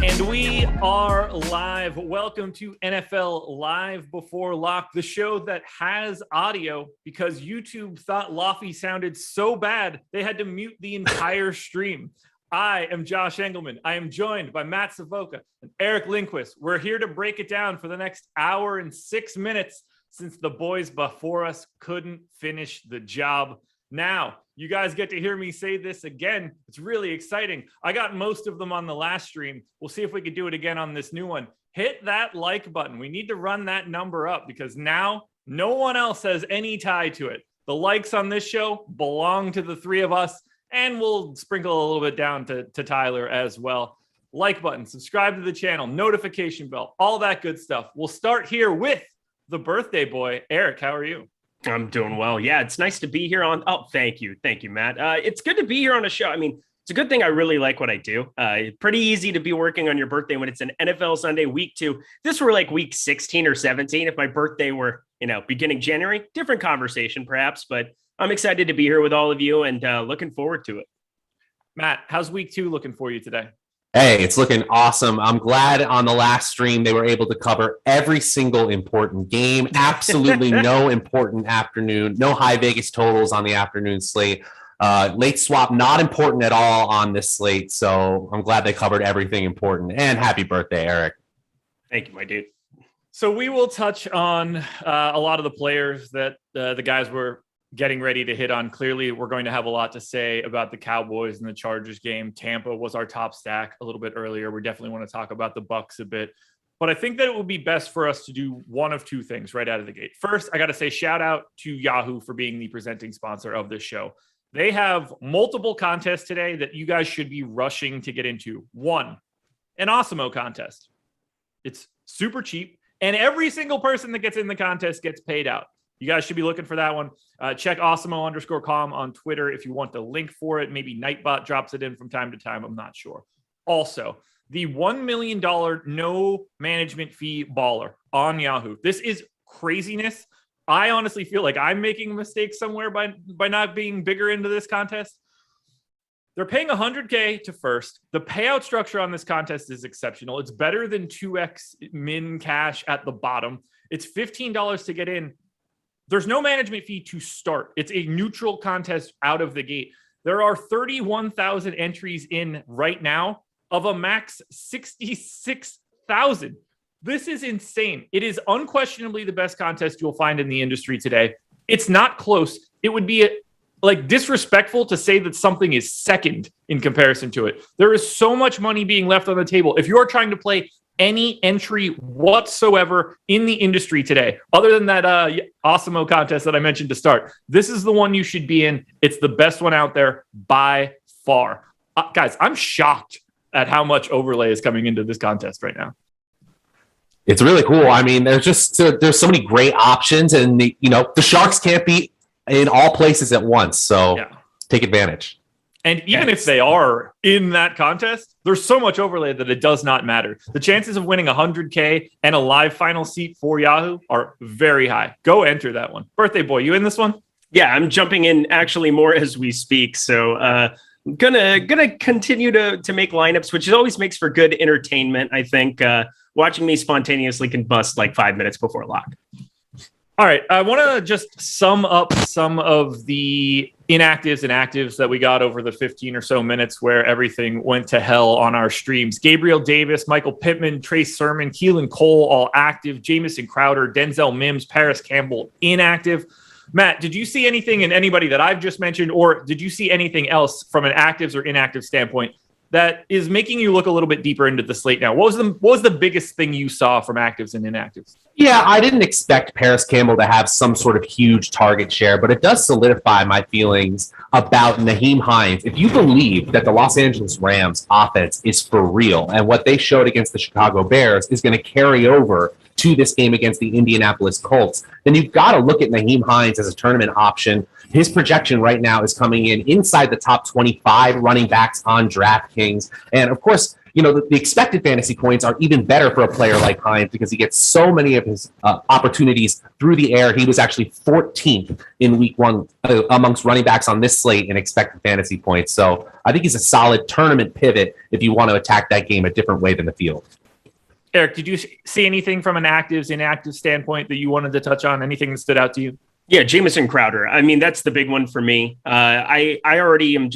And we are live. Welcome to NFL Live Before Lock, the show that has audio because YouTube thought Laffy sounded so bad they had to mute the entire stream. I am Josh Engelman. I am joined by Matt Savoca and Eric Lindquist. We're here to break it down for the next hour and 6 minutes since the boys before us couldn't finish the job. Now, you guys get to hear me say this again. It's really exciting. I got most of them on the last stream. We'll see if we could do it again on this new one. Hit that like button. We need to run that number up because now no one else has any tie to it. The likes on this show belong to the three of us, and we'll sprinkle a little bit down to Tyler as well. Like button, subscribe to the channel, notification bell, all that good stuff. We'll start here with the birthday boy. Eric, how are you? I'm doing well. Yeah, it's nice to be here on. Oh, thank you. Thank you, Matt. It's good to be here on a show. I mean, it's a good thing I really like what I do. Pretty easy to be working on your birthday when it's an NFL Sunday, week 2. This were like week 16 or 17. If my birthday were, beginning January, different conversation perhaps, but I'm excited to be here with all of you and looking forward to it. Matt, how's week 2 looking for you today? Hey, it's looking awesome. I'm glad on the last stream they were able to cover every single important game. Absolutely no important afternoon, no high Vegas totals on the afternoon slate. Late swap, not important at all on this slate. So I'm glad they covered everything important. And happy birthday, Eric. Thank you, my dude. So we will touch on a lot of the players that the guys were getting ready to hit on. Clearly, we're going to have a lot to say about the Cowboys and the Chargers game. Tampa was our top stack a little bit earlier. We definitely want to talk about the Bucs a bit. But I think that it would be best for us to do one of two things right out of the gate. First, I got to say shout out to Yahoo for being the presenting sponsor of this show. They have multiple contests today that you guys should be rushing to get into. One, an Awesemo contest. It's super cheap, and every single person that gets in the contest gets paid out. You guys should be looking for that one. Check Awesemo_com on Twitter if you want the link for it. Maybe Nightbot drops it in from time to time. I'm not sure. Also, the $1 million no management fee baller on Yahoo. This is craziness. I honestly feel like I'm making a mistake somewhere by not being bigger into this contest. They're paying $100K to first. The payout structure on this contest is exceptional. It's better than 2x min cash at the bottom. It's $15 to get in. There's no management fee to start. It's a neutral contest out of the gate. There are 31,000 entries in right now of a max 66,000. This is insane. It is unquestionably the best contest you'll find in the industry today. It's not close. It would be disrespectful to say that something is second in comparison to it. There is so much money being left on the table. If you're trying to play any entry whatsoever in the industry today, other than that Awesemo contest that I mentioned to start, this is the one you should be in. It's the best one out there by far. Guys, I'm shocked at how much overlay is coming into this contest right now. It's really cool. I mean, there's so many great options, and the Sharks can't be in all places at once. So Take advantage. And even if they are in that contest, there's so much overlay that it does not matter. The chances of winning $100K and a live final seat for Yahoo are very high. Go enter that one. Birthday boy, you in this one? Yeah, I'm jumping in actually more as we speak. So gonna continue to make lineups, which always makes for good entertainment. I think watching me spontaneously combust like 5 minutes before lock. All right, I want to just sum up some of the inactives and actives that we got over the 15 or so minutes where everything went to hell on our streams. Gabriel Davis, Michael Pittman, Trace Sermon, Keelan Cole, all active. Jamison Crowder, Denzel Mims, Paris Campbell, inactive. Matt, did you see anything in anybody that I've just mentioned, or did you see anything else from an actives or inactive standpoint that is making you look a little bit deeper into the slate now? What was the biggest thing you saw from actives and inactives? Yeah, I didn't expect Paris Campbell to have some sort of huge target share, but it does solidify my feelings about Nyheim Hines. If you believe that the Los Angeles Rams offense is for real and what they showed against the Chicago Bears is going to carry over to this game against the Indianapolis Colts, then you've got to look at Nyheim Hines as a tournament option. His projection right now is coming in inside the top 25 running backs on DraftKings. And of course, the expected fantasy points are even better for a player like Hines because he gets so many of his opportunities through the air. He was actually 14th in week 1 amongst running backs on this slate in expected fantasy points. So I think he's a solid tournament pivot if you want to attack that game a different way than the field. Eric, did you see anything from an actives, inactive standpoint that you wanted to touch on? Anything that stood out to you? Yeah, Jamison Crowder. I mean, that's the big one for me. I already am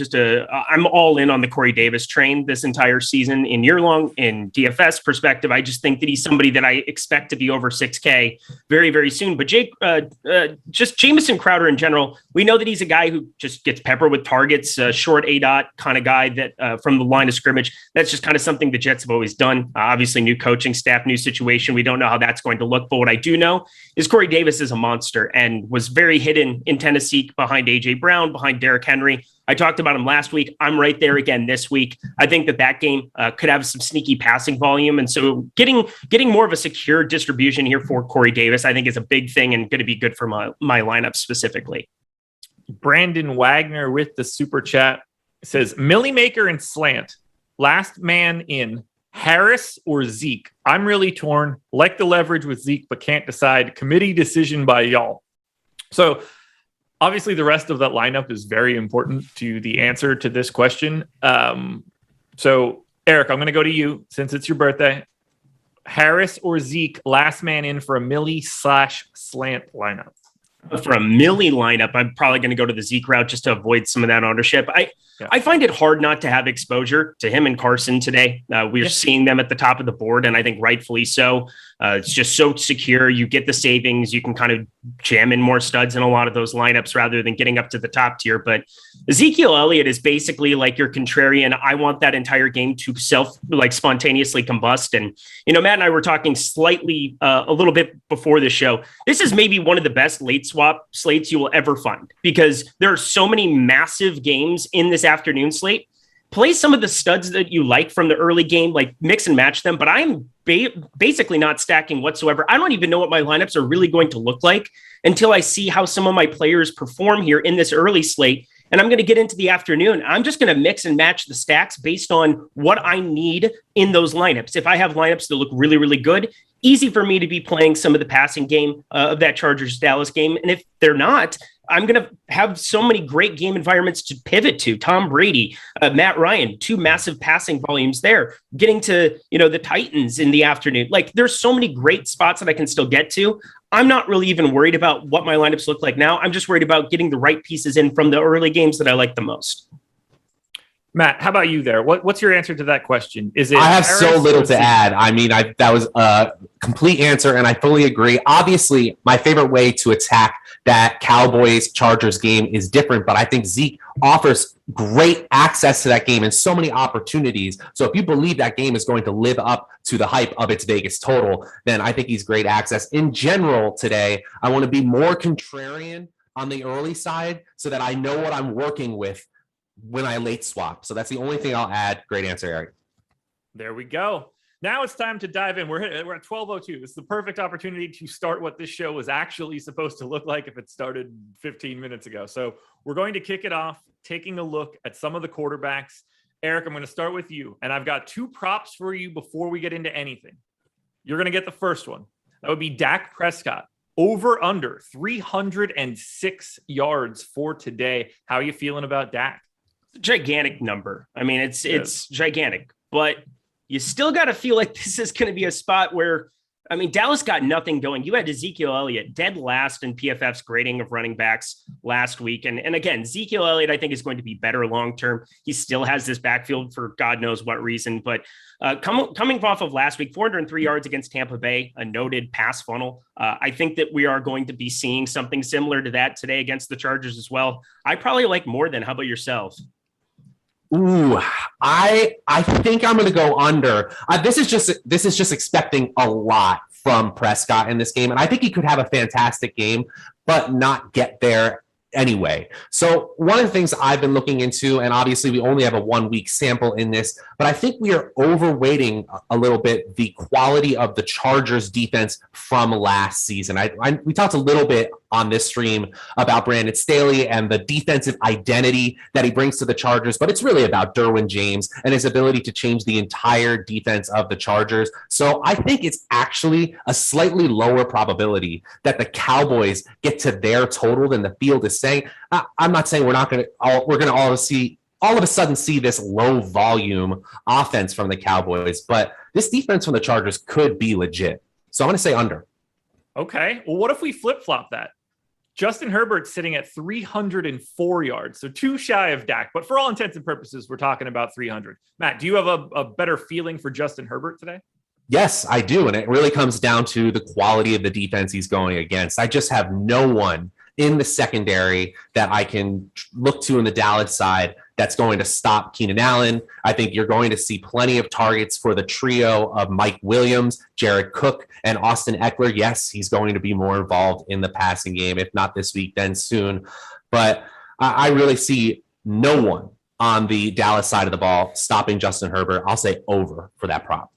I'm all in on the Corey Davis train this entire season in year-long. In DFS perspective, I just think that he's somebody that I expect to be over 6K very, very soon. But just Jamison Crowder in general, we know that he's a guy who just gets peppered with targets, short ADOT kind of guy that from the line of scrimmage. That's just kind of something the Jets have always done. Obviously, new coaching staff, new situation. We don't know how that's going to look. But what I do know is Corey Davis is a monster and was very hidden in Tennessee behind A.J. Brown, behind Derrick Henry. I talked about him last week. I'm right there again this week. I think that game could have some sneaky passing volume. And so getting more of a secure distribution here for Corey Davis, I think is a big thing and going to be good for my lineup specifically. Brandon Wagner with the super chat says, Millie Maker and slant, last man in, Harris or Zeke? I'm really torn. Like the leverage with Zeke, but can't decide. Committee decision by y'all. So obviously the rest of that lineup is very important to the answer to this question. So Eric, I'm going to go to you since it's your birthday. Harris or Zeke, last man in for a Millie/slant lineup? For a Millie lineup, I'm probably going to go to the Zeke route just to avoid some of that ownership. I find it hard not to have exposure to him and Carson today. We're seeing them at the top of the board, and I think rightfully so. It's just so secure. You get the savings. You can kind of jam in more studs in a lot of those lineups rather than getting up to the top tier. But Ezekiel Elliott is basically like your contrarian. I want that entire game to spontaneously combust. And, Matt and I were talking slightly a little bit before the show. This is maybe one of the best late swap slates you will ever find because there are so many massive games in this afternoon slate. Play some of the studs that you like from the early game, like mix and match them. But I'm basically not stacking whatsoever. I don't even know what my lineups are really going to look like until I see how some of my players perform here in this early slate. And I'm going to get into the afternoon. I'm just going to mix and match the stacks based on what I need in those lineups. If I have lineups that look really, really good, easy for me to be playing some of the passing game of that Chargers-Dallas game. And if they're not, I'm going to have so many great game environments to pivot to. Tom Brady, Matt Ryan, 2 massive passing volumes there. Getting to, the Titans in the afternoon. Like, there's so many great spots that I can still get to. I'm not really even worried about what my lineups look like now. I'm just worried about getting the right pieces in from the early games that I like the most. Matt, how about you there? What's your answer to that question? Is it? I have Harris so little to Zeke? add. I mean, that was a complete answer, and I fully agree. Obviously, my favorite way to attack that Cowboys-Chargers game is different, but I think Zeke offers great access to that game and so many opportunities. So if you believe that game is going to live up to the hype of its Vegas total, then I think he's great access. In general today, I want to be more contrarian on the early side so that I know what I'm working with when I late swap. So that's the only thing I'll add. Great answer, Eric. There we go. Now it's time to dive in. We're at 12:02. This is the perfect opportunity to start what this show was actually supposed to look like if it started 15 minutes ago. So we're going to kick it off, taking a look at some of the quarterbacks. Eric, I'm going to start with you. And I've got 2 props for you before we get into anything. You're going to get the first one. That would be Dak Prescott. Over under 306 yards for today. How are you feeling about Dak? Gigantic number. I mean, it's gigantic, but you still got to feel like this is going to be a spot where, I mean, Dallas got nothing going. You had Ezekiel Elliott dead last in PFF's grading of running backs last week. And again, Ezekiel Elliott, I think, is going to be better long-term. He still has this backfield for God knows what reason, but coming off of last week, 403 yards against Tampa Bay, a noted pass funnel. I think that we are going to be seeing something similar to that today against the Chargers as well. I probably like more than. How about yourself? Ooh, I think I'm going to go under. This is just expecting a lot from Prescott in this game, and I think he could have a fantastic game, but not get there anyway. So one of the things I've been looking into, and obviously we only have a 1 week sample in this, but I think we are overweighting a little bit the quality of the Chargers defense from last season. We talked a little bit on this stream about Brandon Staley and the defensive identity that he brings to the Chargers, but it's really about Derwin James and his ability to change the entire defense of the Chargers. So I think it's actually a slightly lower probability that the Cowboys get to their total than the field is saying. I'm not saying we're going to all of a sudden see this low volume offense from the Cowboys, but this defense from the Chargers could be legit. So I'm going to say under. Okay. Well, what if we flip-flop that? Justin Herbert's sitting at 304 yards, so 2 shy of Dak. But for all intents and purposes, we're talking about 300. Matt, do you have a better feeling for Justin Herbert today? Yes, I do. And it really comes down to the quality of the defense he's going against. I just have no one in the secondary that I can look to in the Dallas side that's going to stop Keenan Allen. I think you're going to see plenty of targets for the trio of Mike Williams, Jared Cook, and Austin Eckler. Yes, he's going to be more involved in the passing game, if not this week, then soon. But I really see no one on the Dallas side of the ball stopping Justin Herbert. I'll say over for that prop.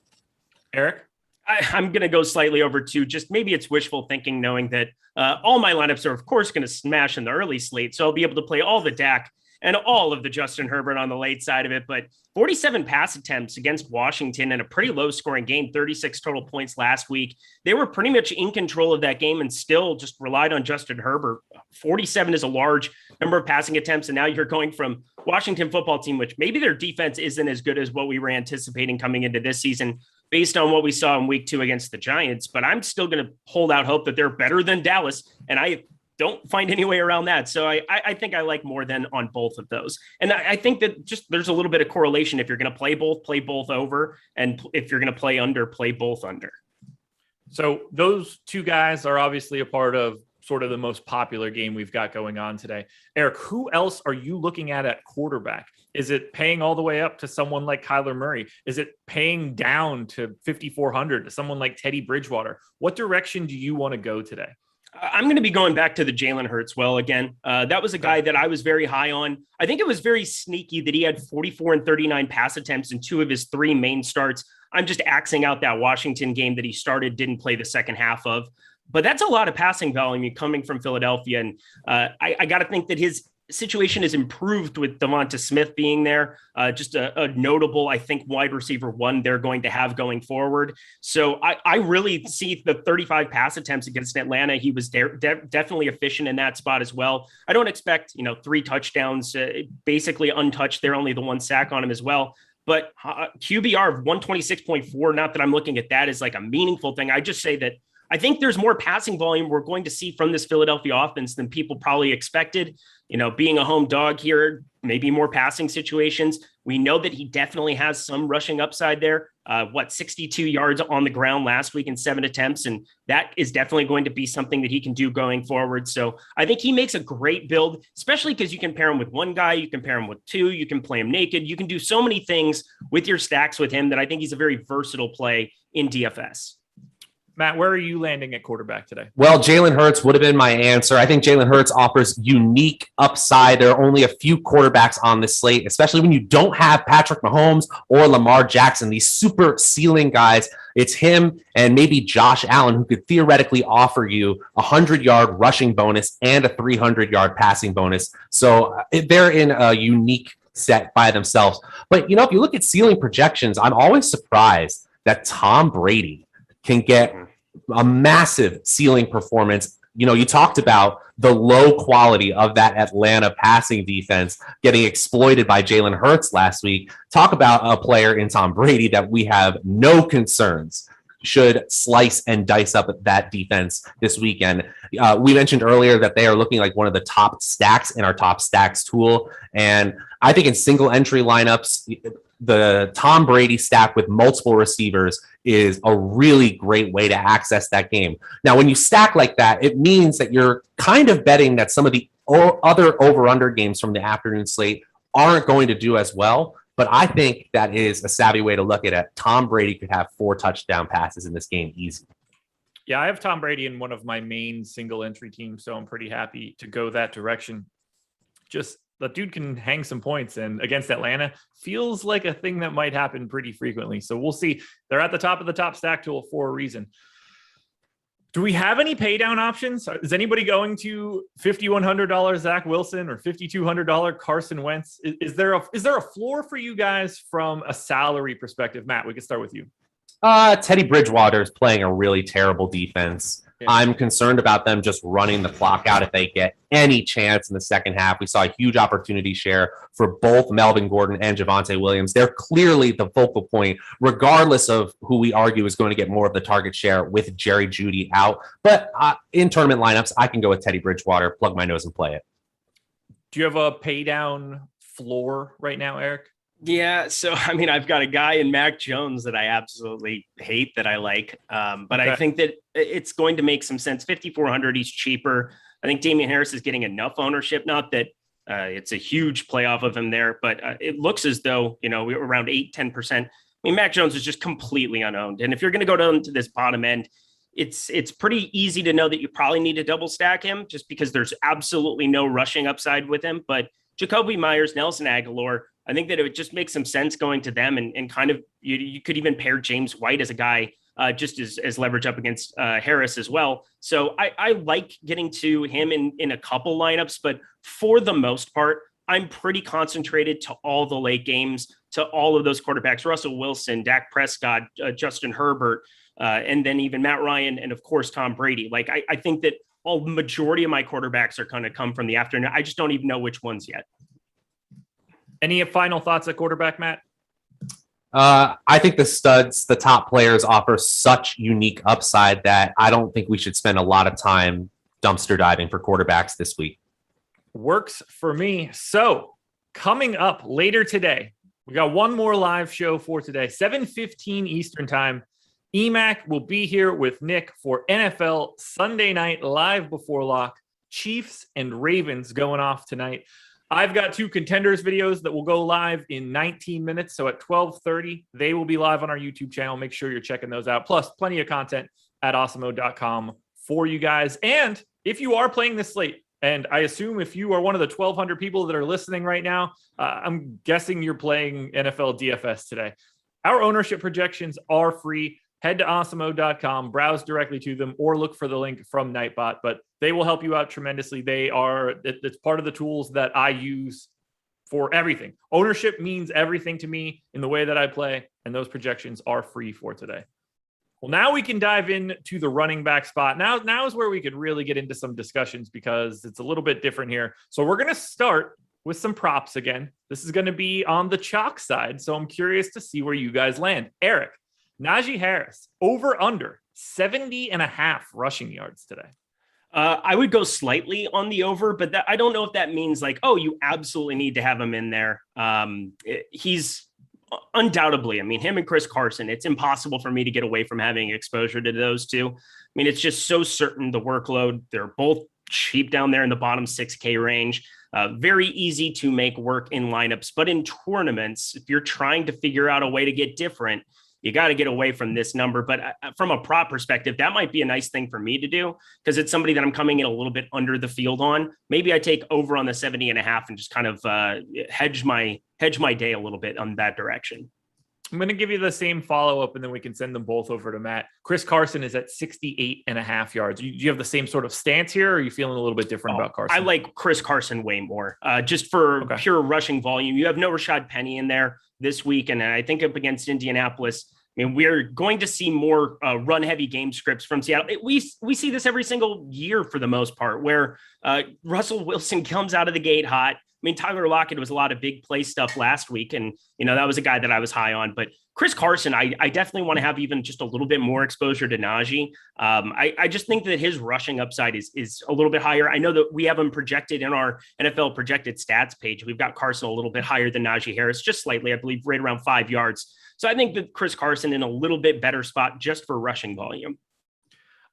Eric? I'm going to go slightly over two. Just maybe it's wishful thinking, knowing that all my lineups are, of course, going to smash in the early slate. So I'll be able to play all the Dak and all of the Justin Herbert on the late side of it. But 47 pass attempts against Washington in a pretty low scoring game, 36 total points last week. They were pretty much in control of that game and still just relied on Justin Herbert. 47 is a large number of passing attempts. And now you're going from Washington football team, which maybe their defense isn't as good as what we were anticipating coming into this season based on what we saw in week 2 against the Giants. But I'm still going to hold out hope that they're better than Dallas. And I don't find any way around that. So I think I like more than on both of those. And I think that just there's a little bit of correlation. If you're going to play both over. And if you're going to play under, play both under. So those two guys are obviously a part of sort of the most popular game we've got going on today. Eric, who else are you looking at quarterback? Is it paying all the way up to someone like Kyler Murray? Is it paying down to 5,400 to someone like Teddy Bridgewater? What direction do you want to go today? I'm going to be going back to the Jalen Hurts again. That was a guy that I was very high on. I think it was very sneaky that he had 44 and 39 pass attempts in 2 of his 3 main starts. I'm just axing out that Washington game that he started, didn't play the second half of. But that's a lot of passing volume coming from Philadelphia. And I got to think that his situation is improved with Devonta Smith being there. Just a notable, I think, wide receiver 1 they're going to have going forward. So I really see the 35 pass attempts against Atlanta. He was definitely efficient in that spot as well. I don't expect, 3 touchdowns, basically untouched. They're only the 1 sack on him as well. But QBR of 126.4, not that I'm looking at that as like a meaningful thing. I just say that I think there's more passing volume we're going to see from this Philadelphia offense than people probably expected. Being a home dog here, maybe more passing situations. We know that he definitely has some rushing upside there. 62 yards on the ground last week in 7 attempts. And that is definitely going to be something that he can do going forward. So I think he makes a great build, especially because you can pair him with 1 guy, you can pair him with 2, you can play him naked. You can do so many things with your stacks with him that I think he's a very versatile play in DFS. Matt, where are you landing at quarterback today? Well, Jalen Hurts would have been my answer. I think Jalen Hurts offers unique upside. There are only a few quarterbacks on this slate, especially when you don't have Patrick Mahomes or Lamar Jackson, these super ceiling guys. It's him and maybe Josh Allen, who could theoretically offer you a 100-yard rushing bonus and a 300-yard passing bonus. So they're in a unique set by themselves. But, if you look at ceiling projections, I'm always surprised that Tom Brady can get a massive ceiling performance. You talked about the low quality of that Atlanta passing defense getting exploited by Jalen Hurts last week. Talk about a player in Tom Brady that we have no concerns should slice and dice up that defense this weekend. We mentioned earlier that they are looking like one of the top stacks in our top stacks tool. And I think in single entry lineups, the Tom Brady stack with multiple receivers is a really great way to access that game. Now, when you stack like that, it means that you're kind of betting that some of the other over-under games from the afternoon slate aren't going to do as well. But I think that is a savvy way to look at it. Tom Brady could have 4 touchdown passes in this game easy. Yeah, I have Tom Brady in one of my main single entry teams, so I'm pretty happy to go that direction. Just the dude can hang some points, and against Atlanta feels like a thing that might happen pretty frequently. So we'll see. They're at the top of the top stack tool for a reason. Do we have any pay down options? Is anybody going to $5,100 Zach Wilson or $5,200 Carson Wentz? Is there a floor for you guys from a salary perspective? Matt, we can start with you. Teddy Bridgewater is playing a really terrible defense. Yeah. I'm concerned about them just running the clock out if they get any chance in the second half. We saw a huge opportunity share for both Melvin Gordon and Javonte Williams. They're clearly the focal point, regardless of who we argue is going to get more of the target share with Jerry Jeudy out. But in tournament lineups, I can go with Teddy Bridgewater, plug my nose and play it. Do you have a pay down floor right now, Eric? Yeah, so I mean, I've got a guy in Mac Jones that I absolutely hate that I like, but okay. I think that it's going to make some sense. 5,400, he's cheaper. I think Damian Harris is getting enough ownership. Not that it's a huge playoff of him there, but it looks as though, we were around 8-10%. I mean, Mac Jones is just completely unowned. And if you're going to go down to this bottom end, it's pretty easy to know that you probably need to double stack him just because there's absolutely no rushing upside with him. But Jacoby Myers, Nelson Aguilar, I think that it would just make some sense going to them and kind of you could even pair James White as a guy just as leverage up against Harris as well. So I like getting to him in a couple lineups, but for the most part, I'm pretty concentrated to all the late games, to all of those quarterbacks, Russell Wilson, Dak Prescott, Justin Herbert, and then even Matt Ryan, and of course, Tom Brady. Like I think that the majority of my quarterbacks are going to come from the afternoon. I just don't even know which ones yet. Any final thoughts at quarterback, Matt? I think the studs, the top players, offer such unique upside that I don't think we should spend a lot of time dumpster diving for quarterbacks this week. Works for me. So coming up later today, we got one more live show for today, 7:15 Eastern time. EMAC will be here with Nick for NFL Sunday Night Live before lock. Chiefs and Ravens going off tonight. I've got 2 contenders videos that will go live in 19 minutes. So at 12:30, they will be live on our YouTube channel. Make sure you're checking those out. Plus, plenty of content at awesemo.com for you guys. And if you are playing this slate, and I assume if you are one of the 1,200 people that are listening right now, I'm guessing you're playing NFL DFS today. Our ownership projections are free. Head to awesemo.com, browse directly to them, or look for the link from Nightbot, but they will help you out tremendously. It's part of the tools that I use for everything. Ownership means everything to me in the way that I play, and those projections are free for today. Well, now we can dive into the running back spot. Now is where we could really get into some discussions because it's a little bit different here. So we're going to start with some props again. This is going to be on the chalk side, so I'm curious to see where you guys land. Eric, Najee Harris, over under 70.5 rushing yards today. I would go slightly on the over, but I don't know if that means like, oh, you absolutely need to have him in there. He's undoubtedly, I mean, him and Chris Carson, it's impossible for me to get away from having exposure to those two. I mean, it's just so certain the workload. They're both cheap down there in the bottom 6K range. Very easy to make work in lineups, but in tournaments, if you're trying to figure out a way to get different, you got to get away from this number. But from a prop perspective, that might be a nice thing for me to do because it's somebody that I'm coming in a little bit under the field on. Maybe I take over on the 70.5 and just kind of hedge my day a little bit on that direction. I'm going to give you the same follow-up, and then we can send them both over to Matt. Chris Carson is at 68.5 yards. Do you have the same sort of stance here, or are you feeling a little bit different about Carson? I like Chris Carson way more. Just for pure rushing volume. You have no Rashad Penny in there this week, and I think up against Indianapolis, I mean, we're going to see more run-heavy game scripts from Seattle. We see this every single year for the most part, where Russell Wilson comes out of the gate hot. I mean, Tyler Lockett was a lot of big play stuff last week, and, that was a guy that I was high on. But Chris Carson, I definitely want to have even just a little bit more exposure to Najee. I just think that his rushing upside is a little bit higher. I know that we have him projected in our NFL projected stats page. We've got Carson a little bit higher than Najee Harris, just slightly, I believe, right around 5 yards. So I think that Chris Carson in a little bit better spot just for rushing volume.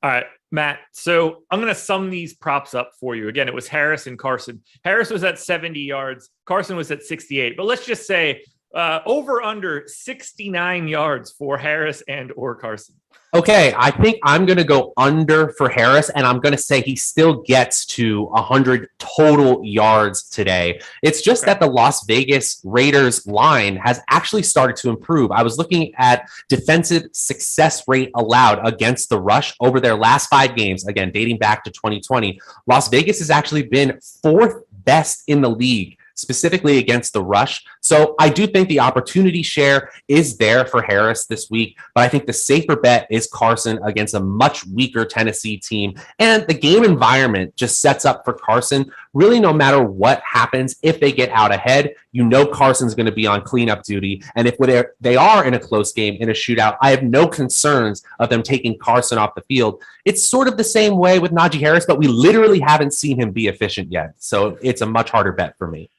All right, Matt. So I'm going to sum these props up for you. Again, it was Harris and Carson. Harris was at 70 yards. Carson was at 68. But let's just say Over under 69 yards for Harris and or Carson. Okay, I think I'm going to go under for Harris, and I'm going to say he still gets to 100 total yards today. It's just that the Las Vegas Raiders line has actually started to improve. I was looking at defensive success rate allowed against the rush over their last 5 games, again, dating back to 2020. Las Vegas has actually been 4th best in the league, specifically against the rush. So I do think the opportunity share is there for Harris this week, but I think the safer bet is Carson against a much weaker Tennessee team. And the game environment just sets up for Carson. Really, no matter what happens, if they get out ahead, you know Carson's going to be on cleanup duty. And if they are in a close game, in a shootout, I have no concerns of them taking Carson off the field. It's sort of the same way with Najee Harris, but we literally haven't seen him be efficient yet. So it's a much harder bet for me.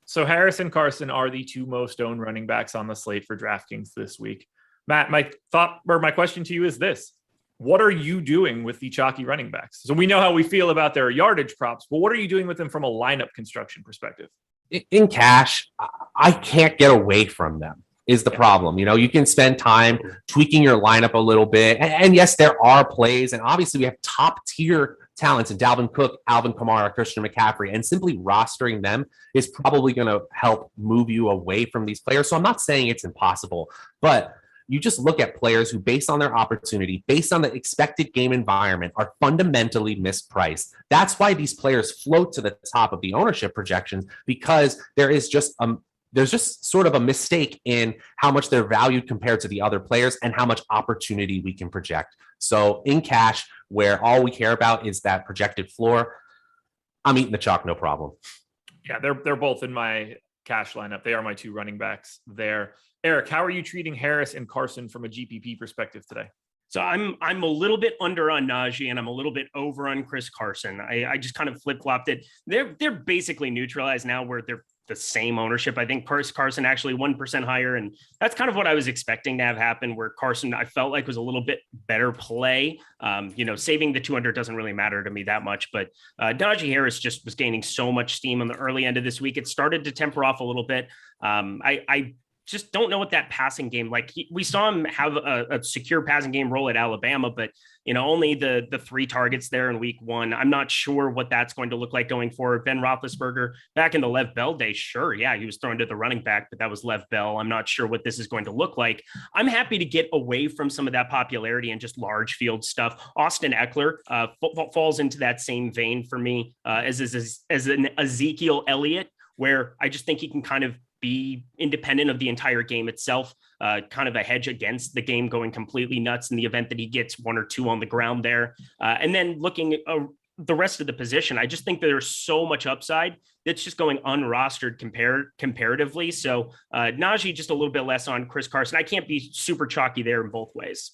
So Harris and Carson are the 2 most owned running backs on the slate for DraftKings this week. Matt, my question to you is this. What are you doing with the chalky running backs? So we know how we feel about their yardage props, but what are you doing with them from a lineup construction perspective? In cash, I can't get away from them is the problem. You know, you can spend time tweaking your lineup a little bit. And yes, there are plays. And obviously we have top tier talents in Dalvin Cook, Alvin Kamara, Christian McCaffrey, and simply rostering them is probably going to help move you away from these players. So I'm not saying it's impossible, but you just look at players who, based on their opportunity, based on the expected game environment, are fundamentally mispriced. That's why these players float to the top of the ownership projections, because there's just sort of a mistake in how much they're valued compared to the other players and how much opportunity we can project. So in cash, where all we care about is that projected floor, I'm eating the chalk, no problem. Yeah, they're both in my cash lineup. They are my 2 running backs there. Eric, how are you treating Harris and Carson from a GPP perspective today? So I'm a little bit under on Najee and I'm a little bit over on Chris Carson. I just kind of flip-flopped it. They're basically neutralized now, where they're the same ownership. I think Chris Carson actually 1% higher. And that's kind of what I was expecting to have happen, where Carson, I felt like, was a little bit better play. Saving the 200 doesn't really matter to me that much, but Najee Harris just was gaining so much steam on the early end of this week. It started to temper off a little bit. I just don't know what that passing game, we saw him have a secure passing game role at Alabama, but only the 3 targets there in week 1. I'm not sure what that's going to look like going forward. Ben Roethlisberger back in the Lev Bell days, sure, yeah, he was thrown to the running back, but that was Lev Bell. I'm not sure what this is going to look like. I'm happy to get away from some of that popularity and just large field stuff. Austin Eckler falls into that same vein for me as an Ezekiel Elliott, where I just think he can kind of be independent of the entire game itself, kind of a hedge against the game going completely nuts in the event that he gets 1 or 2 on the ground there. And then looking at the rest of the position, I just think there's so much upside that's just going unrostered comparatively. So Najee just a little bit less on Chris Carson. I can't be super chalky there in both ways.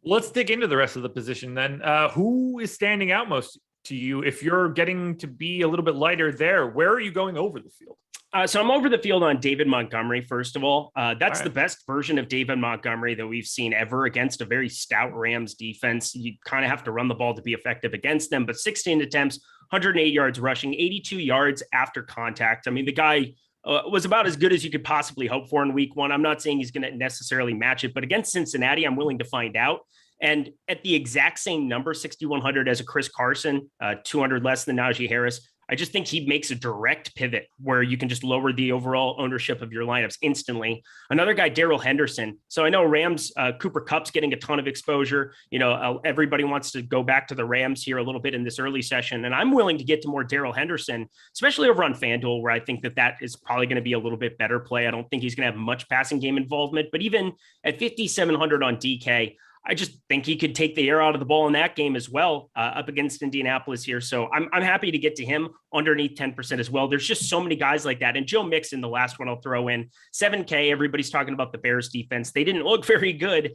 Let's dig into the rest of the position then. Who is standing out most to you? If you're getting to be a little bit lighter there, where are you going over the field? So I'm over the field on David Montgomery, first of all. That's all right. The best version of David Montgomery that we've seen ever against a very stout Rams defense. You kind of have to run the ball to be effective against them, but 16 attempts, 108 yards rushing, 82 yards after contact. I mean, the guy was about as good as you could possibly hope for in week 1. I'm not saying he's going to necessarily match it, but against Cincinnati, I'm willing to find out. And at the exact same number, 6,100 as a Chris Carson, 200 less than Najee Harris, I just think he makes a direct pivot where you can just lower the overall ownership of your lineups instantly. Another guy, Darrell Henderson. So I know Rams, Cooper Kupp's getting a ton of exposure. Everybody wants to go back to the Rams here a little bit in this early session. And I'm willing to get to more Darrell Henderson, especially over on FanDuel, where I think that is probably going to be a little bit better play. I don't think he's going to have much passing game involvement, but even at 5,700 on DK, I just think he could take the air out of the ball in that game as well, up against Indianapolis here. So I'm happy to get to him underneath 10% as well. There's just so many guys like that. And Joe Mixon, the last one I'll throw in, 7K. Everybody's talking about the Bears defense. They didn't look very good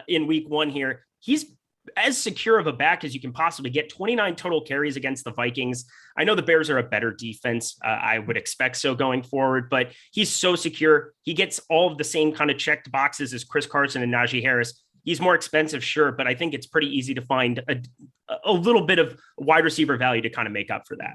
in week 1 here. He's as secure of a back as you can possibly get. 29 total carries against the Vikings. I know the Bears are a better defense. I would expect so going forward, but he's so secure. He gets all of the same kind of checked boxes as Chris Carson and Najee Harris. He's more expensive, sure, but I think it's pretty easy to find a little bit of wide receiver value to kind of make up for that.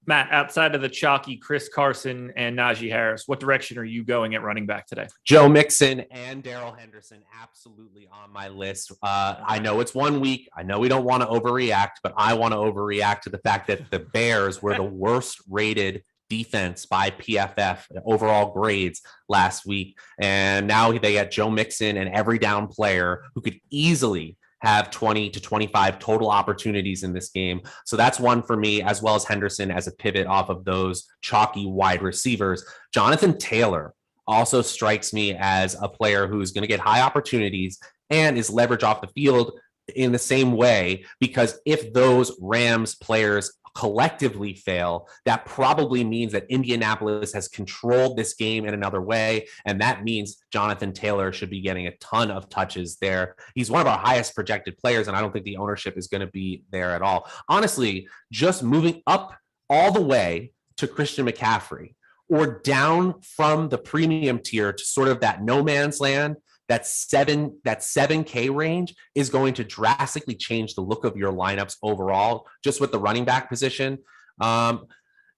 Matt, outside of the chalky Chris Carson and Najee Harris, what direction are you going at running back today? Joe Mixon and Darrell Henderson, absolutely on my list. I know it's 1 week. I know we don't want to overreact, but I want to overreact to the fact that the Bears were the worst rated defense by PFF overall grades last week. And now they got Joe Mixon, an every down player who could easily have 20 to 25 total opportunities in this game. So that's one for me, as well as Henderson as a pivot off of those chalky wide receivers. Jonathan Taylor also strikes me as a player who's going to get high opportunities and is leverage off the field in the same way, because if those Rams players collectively fail, that probably means that Indianapolis has controlled this game in another way. And that means Jonathan Taylor should be getting a ton of touches there. He's one of our highest projected players, and I don't think the ownership is going to be there at all. Honestly, just moving up all the way to Christian McCaffrey or down from the premium tier to sort of that no man's land, that 7K range is going to drastically change the look of your lineups overall, just with the running back position. I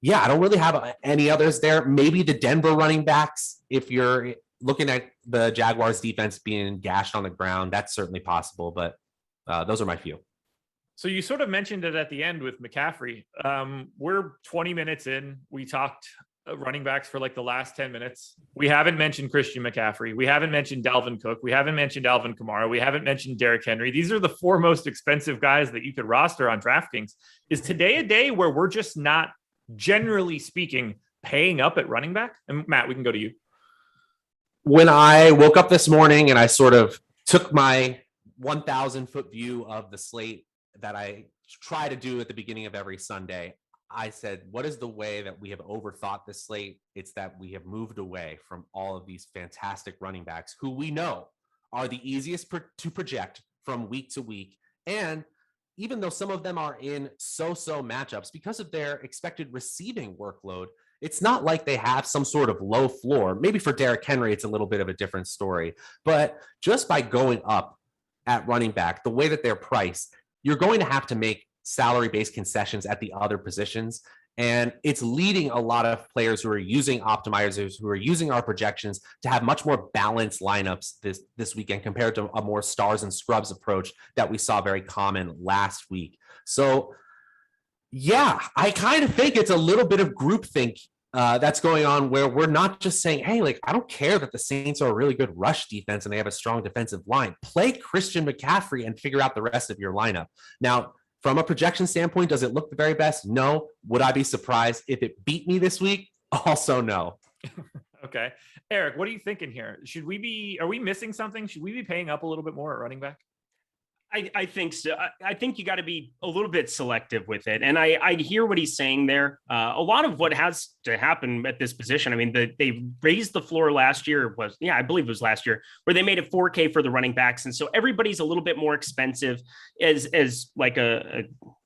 don't really have any others there. Maybe the Denver running backs, if you're looking at the Jaguars defense being gashed on the ground, that's certainly possible, but those are my few. So you sort of mentioned it at the end with McCaffrey. We're 20 minutes in. We talked running backs for like the last 10 minutes. We haven't mentioned Christian McCaffrey. We haven't mentioned Dalvin Cook. We haven't mentioned Alvin Kamara. We haven't mentioned Derrick Henry. These are the four most expensive guys that you could roster on DraftKings. Is today a day where we're just not, generally speaking, paying up at running back? And Matt, we can go to you. When I woke up this morning and I sort of took my 1,000-foot view of the slate that I try to do at the beginning of every Sunday, I said, what is the way that we have overthought this slate? It's that we have moved away from all of these fantastic running backs who we know are the easiest to project from week to week. And even though some of them are in so-so matchups because of their expected receiving workload, it's not like they have some sort of low floor. Maybe for Derrick Henry, it's a little bit of a different story. But just by going up at running back, the way that they're priced, you're going to have to make salary-based concessions at the other positions. And it's leading a lot of players who are using optimizers, who are using our projections, to have much more balanced lineups this weekend compared to a more stars and scrubs approach that we saw very common last week. So, yeah, I kind of think it's a little bit of groupthink that's going on, where we're not just saying, hey, like, I don't care that the Saints are a really good rush defense and they have a strong defensive line. Play Christian McCaffrey and figure out the rest of your lineup. Now, from a projection standpoint, does it look the very best? No. Would I be surprised if it beat me this week? Also, no. Okay. Eric, what are you thinking here? Are we missing something? Should we be paying up a little bit more at running back? I think so. I think you got to be a little bit selective with it. And I hear what he's saying there. A lot of what has to happen at this position, I mean, they raised the floor last year, I believe it was last year, where they made it 4K for the running backs. And so everybody's a little bit more expensive as like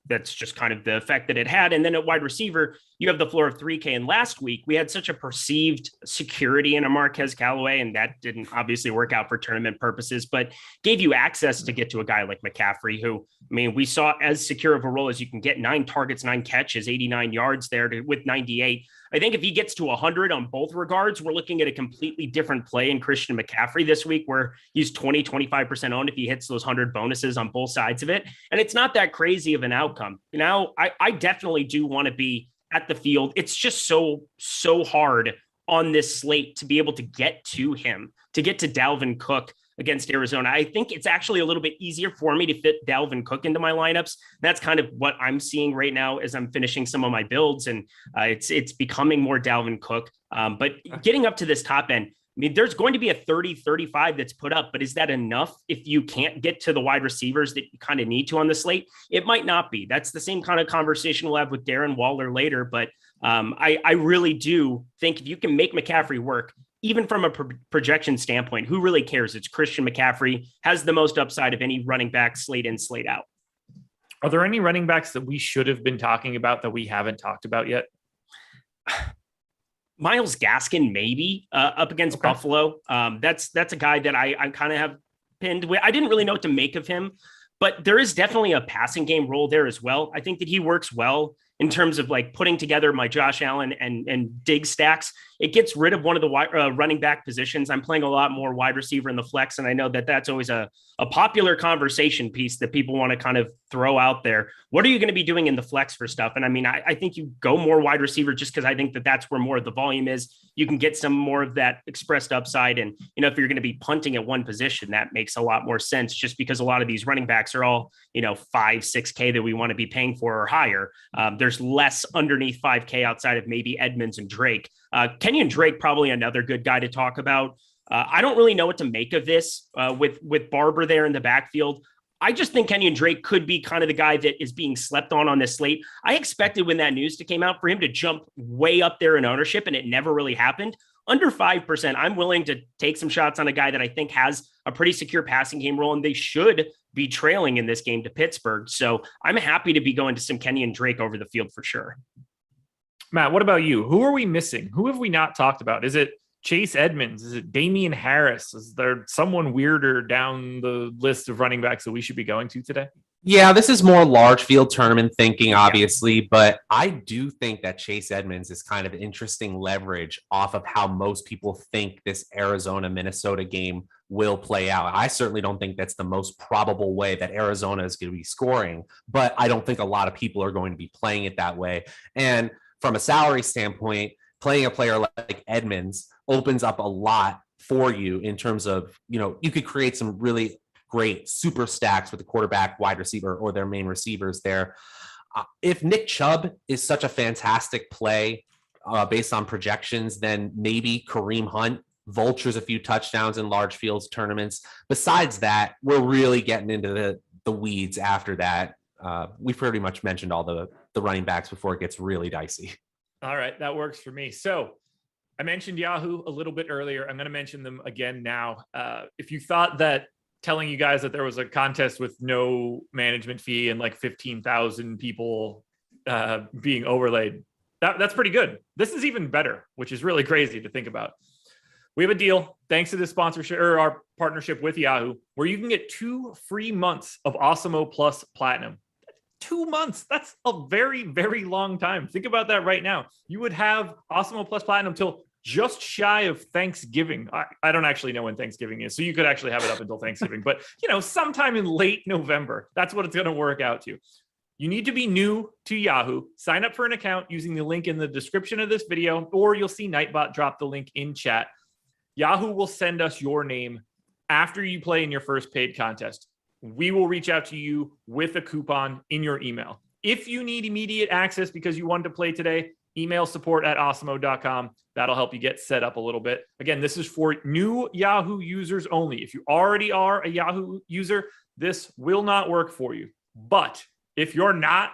that's just kind of the effect that it had. And then at wide receiver, you have the floor of 3K. And last week, we had such a perceived security in a Marquez Callaway, and that didn't obviously work out for tournament purposes, but gave you access to get to a guy like McCaffrey, who, I mean, we saw as secure of a role as you can get. 9 targets, 9 catches, 89 yards there with 98. I think if he gets to 100 on both regards, we're looking at a completely different play in Christian McCaffrey this week, where he's 20-25% owned if he hits those 100 bonuses on both sides of it. And it's not that crazy of an outcome. Now, I definitely do want to be at the field. It's just so hard on this slate to be able to get to him, to get to Dalvin Cook against Arizona. I think it's actually a little bit easier for me to fit Dalvin Cook into my lineups. That's kind of what I'm seeing right now as I'm finishing some of my builds, and it's becoming more Dalvin Cook. But getting up to this top end, I mean, there's going to be a 30-35 that's put up, but is that enough if you can't get to the wide receivers that you kind of need to on the slate? It might not be. That's the same kind of conversation we'll have with Darren Waller later, but I really do think if you can make McCaffrey work, even from a projection standpoint, who really cares? It's Christian McCaffrey, has the most upside of any running back, slate in, slate out. Are there any running backs that we should have been talking about that we haven't talked about yet? Myles Gaskin, maybe up against Buffalo. That's a guy that I kind of have pinned. I didn't really know what to make of him, but there is definitely a passing game role there as well. I think that he works well in terms of like putting together my Josh Allen and dig stacks. It gets rid of one of the running back positions. I'm playing a lot more wide receiver in the flex, and I know that that's always a popular conversation piece that people want to kind of throw out there. What are you going to be doing in the flex for stuff? And I mean, I think you go more wide receiver just because I think that that's where more of the volume is. You can get some more of that expressed upside. And, you know, if you're going to be punting at one position, that makes a lot more sense just because a lot of these running backs are all, you know, 5-6K that we want to be paying for or higher. There's less underneath 5K outside of maybe Edmonds and Drake. Kenyon Drake, probably another good guy to talk about. I don't really know what to make of this with Barber there in the backfield. I just think Kenyon Drake could be kind of the guy that is being slept on this slate. I expected when that news came out for him to jump way up there in ownership, and it never really happened. Under 5%, I'm willing to take some shots on a guy that I think has a pretty secure passing game role, and they should be trailing in this game to Pittsburgh. So I'm happy to be going to some Kenyon Drake over the field for sure. Matt, what about you? Who are we missing? Who have we not talked about? Is it Chase Edmonds? Is it Damian Harris? Is there someone weirder down the list of running backs that we should be going to today? Yeah, this is more large field tournament thinking, obviously, but I do think that Chase Edmonds is kind of interesting leverage off of how most people think this Arizona-Minnesota game will play out. I certainly don't think that's the most probable way that Arizona is going to be scoring, but I don't think a lot of people are going to be playing it that way. And from a salary standpoint, playing a player like Edmonds opens up a lot for you in terms of, you know, you could create some really great super stacks with the quarterback, wide receiver, or their main receivers there. If Nick Chubb is such a fantastic play based on projections, then maybe Kareem Hunt vultures a few touchdowns in large fields tournaments. Besides that, we're really getting into the weeds after that. We've pretty much mentioned all the running backs before it gets really dicey. All right, that works for me. So I mentioned Yahoo a little bit earlier. I'm going to mention them again now. If you thought that telling you guys that there was a contest with no management fee and like 15,000 people being overlaid, that's pretty good. This is even better, which is really crazy to think about. We have a deal thanks to the sponsorship or our partnership with Yahoo, where you can get 2 free months of Awesemo Plus Platinum. 2 months. That's a very, very long time. Think about that right now. You would have Awesemo Plus Platinum till just shy of Thanksgiving. I don't actually know when Thanksgiving is, so you could actually have it up until Thanksgiving, but you know, sometime in late November, that's what it's going to work out to. You need to be new to Yahoo. Sign up for an account using the link in the description of this video, or you'll see Nightbot drop the link in chat. Yahoo will send us your name after you play in your first paid contest. We will reach out to you with a coupon in your email. If you need immediate access because you wanted to play today, email support@awesemo.com. That'll help you get set up a little bit. Again, this is for new Yahoo users only. If you already are a Yahoo user, this will not work for you. But if you're not,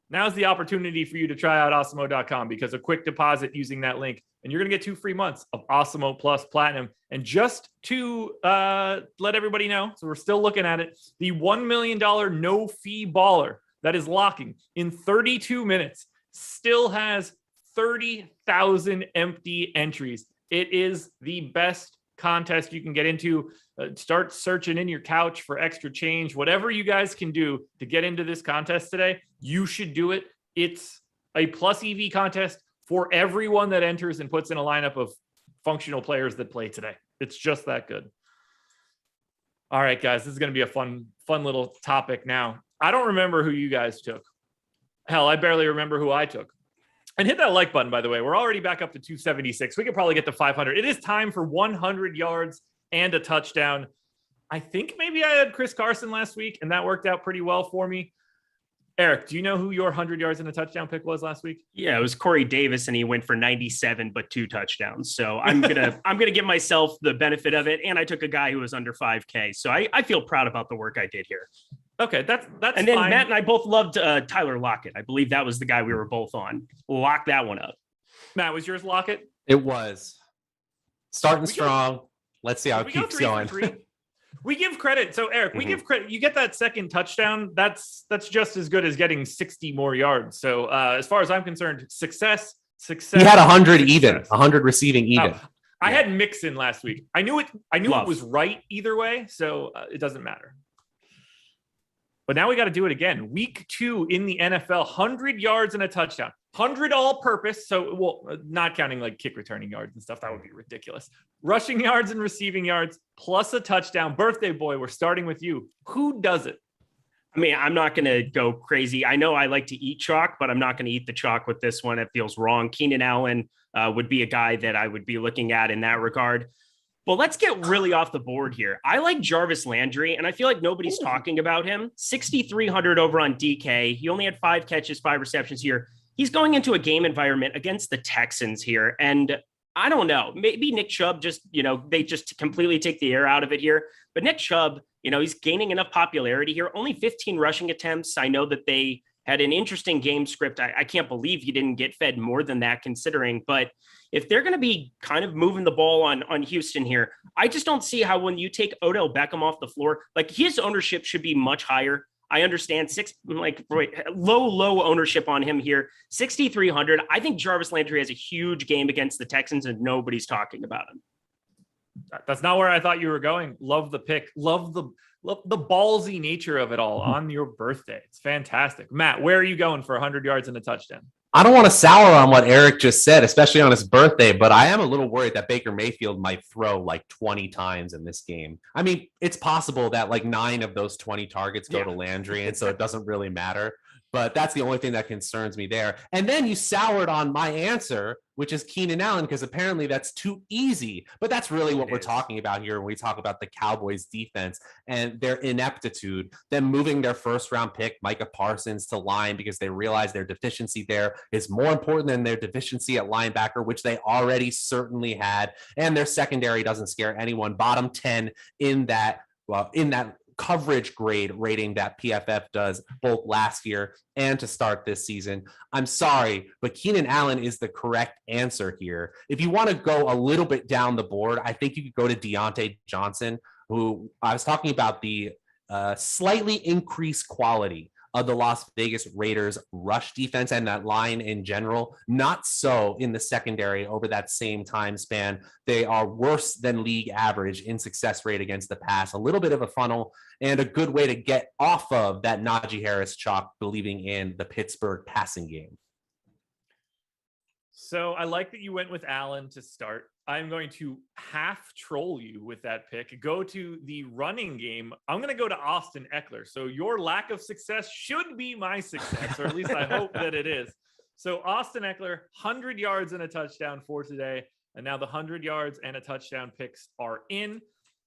now's the opportunity for you to try out awesemo.com, because a quick deposit using that link, and you're going to get 2 free months of Awesemo Plus Platinum. And just to let everybody know, so we're still looking at it, the $1 million no fee baller that is locking in 32 minutes still has 30,000 empty entries. It is the best contest you can get into. Start searching in your couch for extra change. Whatever you guys can do to get into this contest today, you should do it. It's a plus EV contest for everyone that enters and puts in a lineup of functional players that play today. It's just that good. All right, guys, this is going to be a fun little topic now. I don't remember who you guys took. Hell, I barely remember who I took. And hit that like button, by the way. We're already back up to 276. We could probably get to 500. It is time for 100 yards and a touchdown. I think maybe I had Chris Carson last week, and that worked out pretty well for me. Eric, do you know who your 100 yards and a touchdown pick was last week? Yeah, it was Corey Davis, and he went for 97, but 2 touchdowns. So I'm gonna give myself the benefit of it. And I took a guy who was under 5K. So I feel proud about the work I did here. Okay, that's and then fine. Matt and I both loved Tyler Lockett. I believe that was the guy we were both on. Lock that one up. Matt, was yours Lockett? It was. Starting strong. Let's see how it keeps going. We give credit. So Eric, we give credit. You get that second touchdown. That's just as good as getting 60 more yards. So as far as I'm concerned, success. He had 100 even, 100 receiving even. I had Mixon last week. I knew it was right either way. So it doesn't matter. But now we got to do it again. Week 2 in the NFL, 100 yards and a touchdown, 100 all purpose. So, well, not counting like kick returning yards and stuff. That would be ridiculous. Rushing yards and receiving yards plus a touchdown. Birthday boy, we're starting with you. Who does it? I mean, I'm not going to go crazy. I know I like to eat chalk, but I'm not going to eat the chalk with this one. It feels wrong. Keenan Allen would be a guy that I would be looking at in that regard. But let's get really off the board here. I like Jarvis Landry, and I feel like nobody's talking about him. 6,300 over on DK. He only had 5 catches, 5 receptions here. He's going into a game environment against the Texans here. And I don't know, maybe Nick Chubb just, they just completely take the air out of it here. But Nick Chubb, he's gaining enough popularity here. Only 15 rushing attempts. I know that they had an interesting game script. I can't believe he didn't get fed more than that considering. But if they're going to be kind of moving the ball on Houston here, I just don't see how when you take Odell Beckham off the floor, like his ownership should be much higher. I understand low ownership on him here. 6,300. I think Jarvis Landry has a huge game against the Texans and nobody's talking about him. That's not where I thought you were going. Love the pick. Love the ballsy nature of it all on your birthday. It's fantastic. Matt, where are you going for 100 yards and a touchdown? I don't want to sour on what Eric just said, especially on his birthday, but I am a little worried that Baker Mayfield might throw like 20 times in this game. I mean, it's possible that like 9 of those 20 targets go to Landry, and so it doesn't really matter. But that's the only thing that concerns me there. And then you soured on my answer, which is Keenan Allen, because apparently that's too easy. But that's really what we're talking about here when we talk about the Cowboys defense and their ineptitude, them moving their first round pick, Micah Parsons, to line because they realize their deficiency there is more important than their deficiency at linebacker, which they already certainly had. And their secondary doesn't scare anyone. Bottom 10 in that coverage grade rating that PFF does both last year and to start this season. I'm sorry, but Keenan Allen is the correct answer here. If you want to go a little bit down the board, I think you could go to Deontay Johnson, who I was talking about the slightly increased quality of the Las Vegas Raiders rush defense and that line in general. Not so in the secondary over that same time span. They are worse than league average in success rate against the pass. A little bit of a funnel and a good way to get off of that Najee Harris chalk, believing in the Pittsburgh passing game. So I like that you went with Allen to start. I'm going to half troll you with that pick. Go to the running game. I'm going to go to Austin Eckler. So your lack of success should be my success, or at least I hope that it is. So Austin Eckler, 100 yards and a touchdown for today. And now the 100 yards and a touchdown picks are in.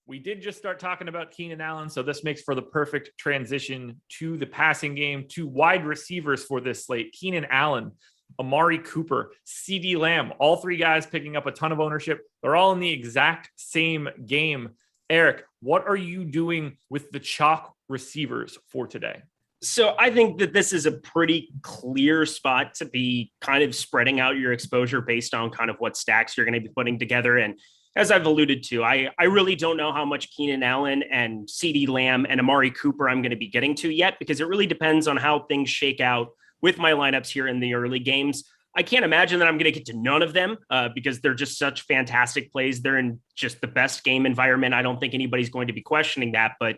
We did just start talking about Keenan Allen, so this makes for the perfect transition to the passing game, to wide receivers for this slate. Keenan Allen, Amari Cooper, CeeDee Lamb, all 3 guys picking up a ton of ownership. They're all in the exact same game. Eric, what are you doing with the chalk receivers for today? So I think that this is a pretty clear spot to be kind of spreading out your exposure based on kind of what stacks you're going to be putting together. And as I've alluded to, I really don't know how much Keenan Allen and CeeDee Lamb and Amari Cooper I'm going to be getting to yet, because it really depends on how things shake out with my lineups here in the early games. I can't imagine that I'm going to get to none of them because they're just such fantastic plays. They're in just the best game environment. I don't think anybody's going to be questioning that, but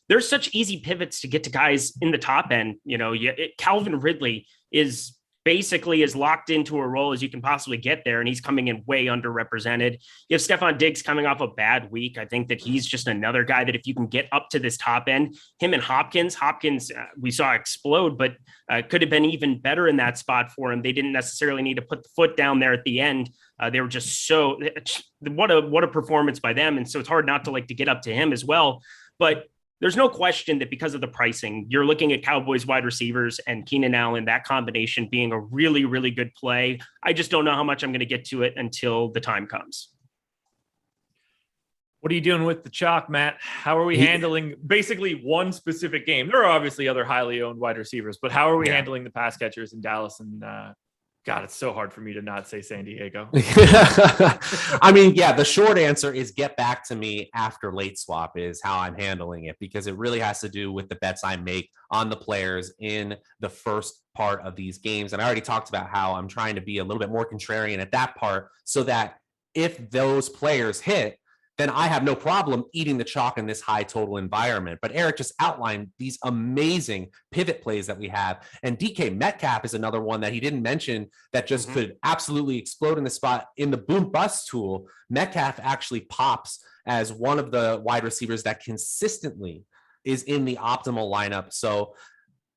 there's such easy pivots to get to guys in the top end. Calvin Ridley is basically as locked into a role as you can possibly get there, and he's coming in way underrepresented. You have Stephon Diggs coming off a bad week. I think that he's just another guy that if you can get up to this top end, him and Hopkins we saw explode, but could have been even better in that spot for him. They didn't necessarily need to put the foot down there at the end. They were just what a performance by them. And so it's hard not to like to get up to him as well. But there's no question that because of the pricing, you're looking at Cowboys wide receivers and Keenan Allen, that combination being a really, really good play. I just don't know how much I'm going to get to it until the time comes. What are you doing with the chalk, Matt? How are we handling basically one specific game? There are obviously other highly owned wide receivers, but how are we handling the pass catchers in Dallas? And God, it's so hard for me to not say San Diego. I mean, yeah, the short answer is get back to me after late swap is how I'm handling it, because it really has to do with the bets I make on the players in the first part of these games. And I already talked about how I'm trying to be a little bit more contrarian at that part so that if those players hit, then I have no problem eating the chalk in this high total environment. But Eric just outlined these amazing pivot plays that we have. And DK Metcalf is another one that he didn't mention that just could absolutely explode in the spot. In the boom bust tool, Metcalf actually pops as one of the wide receivers that consistently is in the optimal lineup. So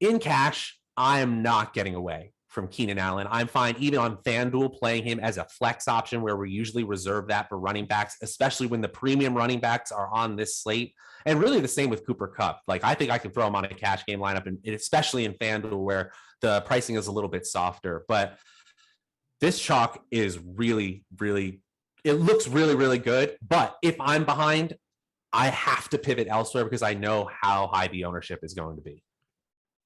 in cash, I am not getting away from Keenan Allen. I'm fine even on FanDuel playing him as a flex option where we usually reserve that for running backs, especially when the premium running backs are on this slate. And really the same with Cooper Kupp. Like I think I can throw him on a cash game lineup, and especially in FanDuel where the pricing is a little bit softer. But this chalk is really, really, it looks really, really good. But if I'm behind, I have to pivot elsewhere because I know how high the ownership is going to be.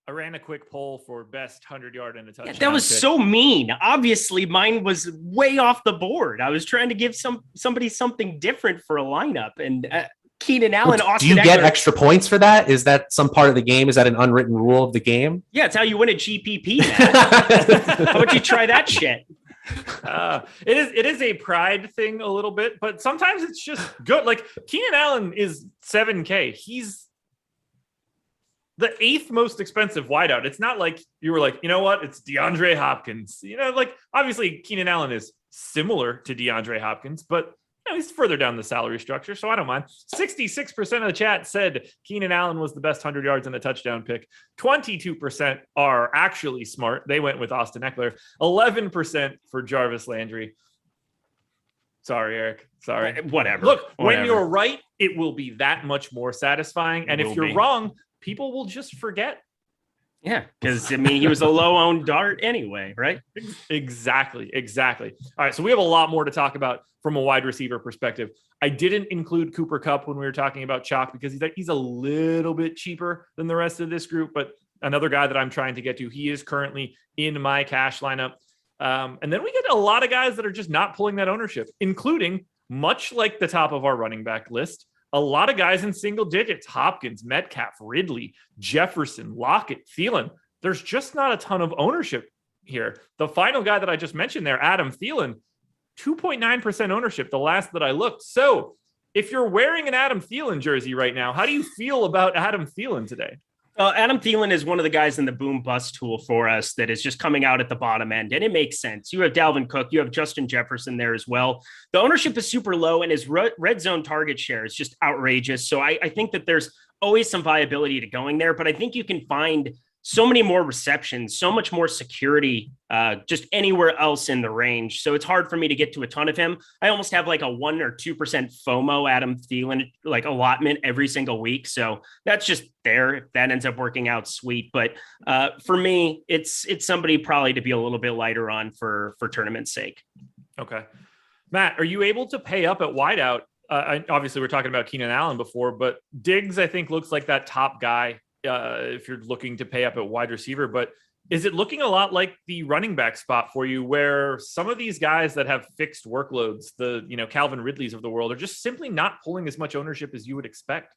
I ran a quick poll for best 100-yard and a touchdown. That was so mean. Obviously, mine was way off the board. I was trying to give somebody something different for a lineup, and Keenan Allen. Do you get extra points for that? Is that some part of the game? Is that an unwritten rule of the game? Yeah, it's how you win a GPP. How about you try that shit? It is a pride thing a little bit, but sometimes it's just good. Like Keenan Allen is $7K. He's the 8th most expensive wideout. It's not like you were like, you know what? It's DeAndre Hopkins. You know, like obviously Keenan Allen is similar to DeAndre Hopkins, but you know, he's further down the salary structure, so I don't mind. 66% of the chat said Keenan Allen was the best 100 yards and a touchdown pick. 22% are actually smart. They went with Austin Eckler. 11% for Jarvis Landry. Sorry, Eric. Sorry. Whatever. Look, when you're right, it will be that much more satisfying. And if you're wrong, people will just forget. Yeah, because I mean, he was a low-owned dart anyway, right? Exactly. All right, so we have a lot more to talk about from a wide receiver perspective. I didn't include Cooper Kupp when we were talking about chalk because he's a little bit cheaper than the rest of this group, but another guy that I'm trying to get to. He is currently in my cash lineup. And then we get a lot of guys that are just not pulling that ownership, including, much like the top of our running back list, a lot of guys in single digits: Hopkins, Metcalf, Ridley, Jefferson, Lockett, Thielen. There's just not a ton of ownership here. The final guy that I just mentioned there, Adam Thielen, 2.9% ownership, the last that I looked. So if you're wearing an Adam Thielen jersey right now, how do you feel about Adam Thielen today? Adam Thielen is one of the guys in the boom bust tool for us that is just coming out at the bottom end, and it makes sense. You have Dalvin Cook, you have Justin Jefferson there as well. The ownership is super low, and his red zone target share is just outrageous. So I think that there's always some viability to going there, but I think you can find so many more receptions, so much more security, just anywhere else in the range. So it's hard for me to get to a ton of him. I almost have like a 1 or 2% FOMO Adam Thielen, like allotment every single week. So that's just there. If that ends up working out, sweet. But for me, it's somebody probably to be a little bit lighter on for tournament's sake. Okay. Matt, are you able to pay up at wideout? Obviously we're talking about Keenan Allen before, but Diggs, I think, looks like that top guy if you're looking to pay up at wide receiver. But is it looking a lot like the running back spot for you, where some of these guys that have fixed workloads, the Calvin Ridleys of the world, are just simply not pulling as much ownership as you would expect?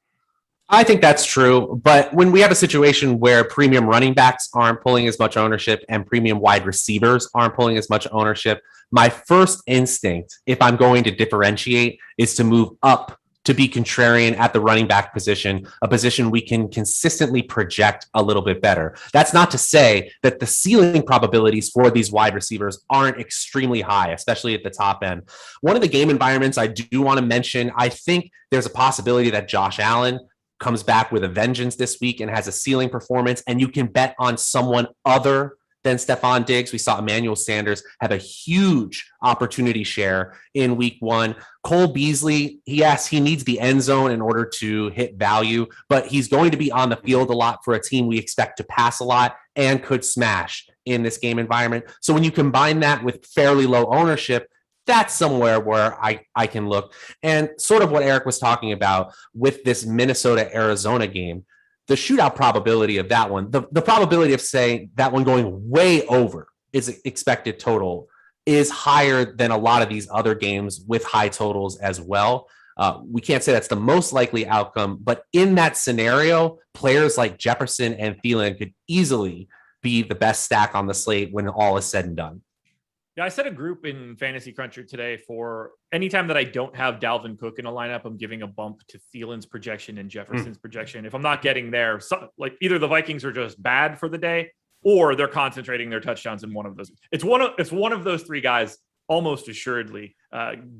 I think that's true. But when we have a situation where premium running backs aren't pulling as much ownership and premium wide receivers aren't pulling as much ownership, my first instinct, if I'm going to differentiate, is to move up to be contrarian at the running back position, a position we can consistently project a little bit better. That's not to say that the ceiling probabilities for these wide receivers aren't extremely high, especially at the top end. One of the game environments I do want to mention, I think there's a possibility that Josh Allen comes back with a vengeance this week and has a ceiling performance, and you can bet on someone other than Stephon Diggs. We saw Emmanuel Sanders have a huge opportunity share in week 1. Cole Beasley, he needs the end zone in order to hit value, but he's going to be on the field a lot for a team we expect to pass a lot and could smash in this game environment. So when you combine that with fairly low ownership, that's somewhere where I can look. And sort of what Eric was talking about with this Minnesota-Arizona game, the shootout probability of that one, the probability of saying that one going way over its expected total is higher than a lot of these other games with high totals as well. We can't say that's the most likely outcome, but in that scenario, players like Jefferson and Thielen could easily be the best stack on the slate when all is said and done. Yeah, I set a group in Fantasy Cruncher today for anytime that I don't have Dalvin Cook in a lineup, I'm giving a bump to Thielen's projection and Jefferson's projection. If I'm not getting there, like either the Vikings are just bad for the day or they're concentrating their touchdowns in one of those. It's one of those three guys almost assuredly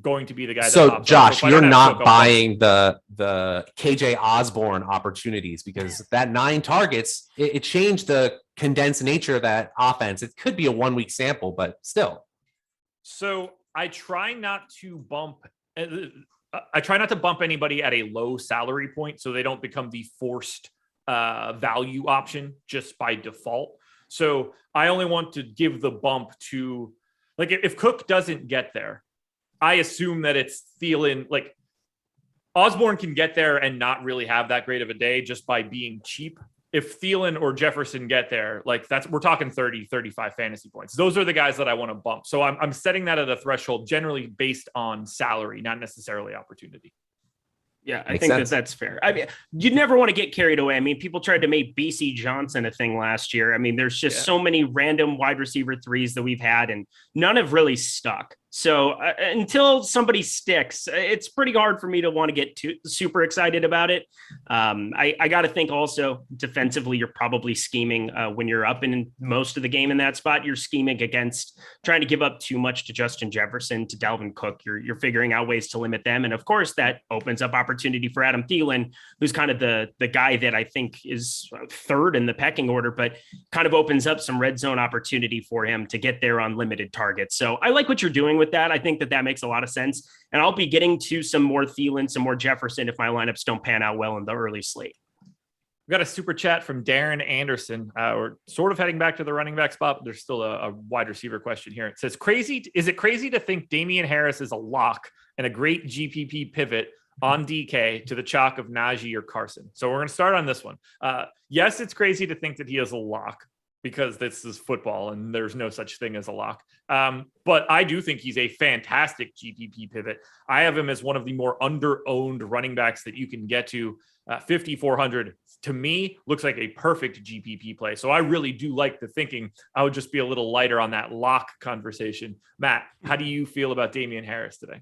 going to be the guy. So Josh, you're not buying the KJ Osborne opportunities because that 9 targets, it changed the condensed nature of that offense. It could be a 1-week sample, but still. So I try not to bump anybody at a low salary point so they don't become the forced value option just by default. So I only want to give the bump to, like, if Cook doesn't get there, I assume that it's Thielen. Like, Osborne can get there and not really have that great of a day just by being cheap. If Thielen or Jefferson get there, like we're talking 30, 35 fantasy points. Those are the guys that I want to bump. So I'm setting that at a threshold generally based on salary, not necessarily opportunity. Yeah, I think that's fair. I mean, you never want to get carried away. I mean, people tried to make BC Johnson a thing last year. I mean, there's just so many random wide receiver threes that we've had, and none have really stuck. So until somebody sticks, it's pretty hard for me to want to get too super excited about it. I got to think also defensively, you're probably scheming when you're up in most of the game in that spot. You're scheming against trying to give up too much to Justin Jefferson, to Dalvin Cook. You're figuring out ways to limit them. And of course, that opens up opportunity for Adam Thielen, who's kind of the guy that I think is third in the pecking order, but kind of opens up some red zone opportunity for him to get there on limited targets. So I like what you're doing with that. I think that makes a lot of sense. And I'll be getting to some more Thielen, some more Jefferson if my lineups don't pan out well in the early slate. We got a super chat from Darren Anderson. We're sort of heading back to the running back spot, but there's still a wide receiver question here. It says, is it crazy to think Damian Harris is a lock and a great GPP pivot on DK to the chalk of Najee or Carson? So we're going to start on this one. Yes, it's crazy to think that he is a lock, because this is football and there's no such thing as a lock. But I do think he's a fantastic GPP pivot. I have him as one of the more under-owned running backs that you can get to. 5,400 to me looks like a perfect GPP play. So I really do like the thinking. I would just be a little lighter on that lock conversation. Matt, how do you feel about Damian Harris today?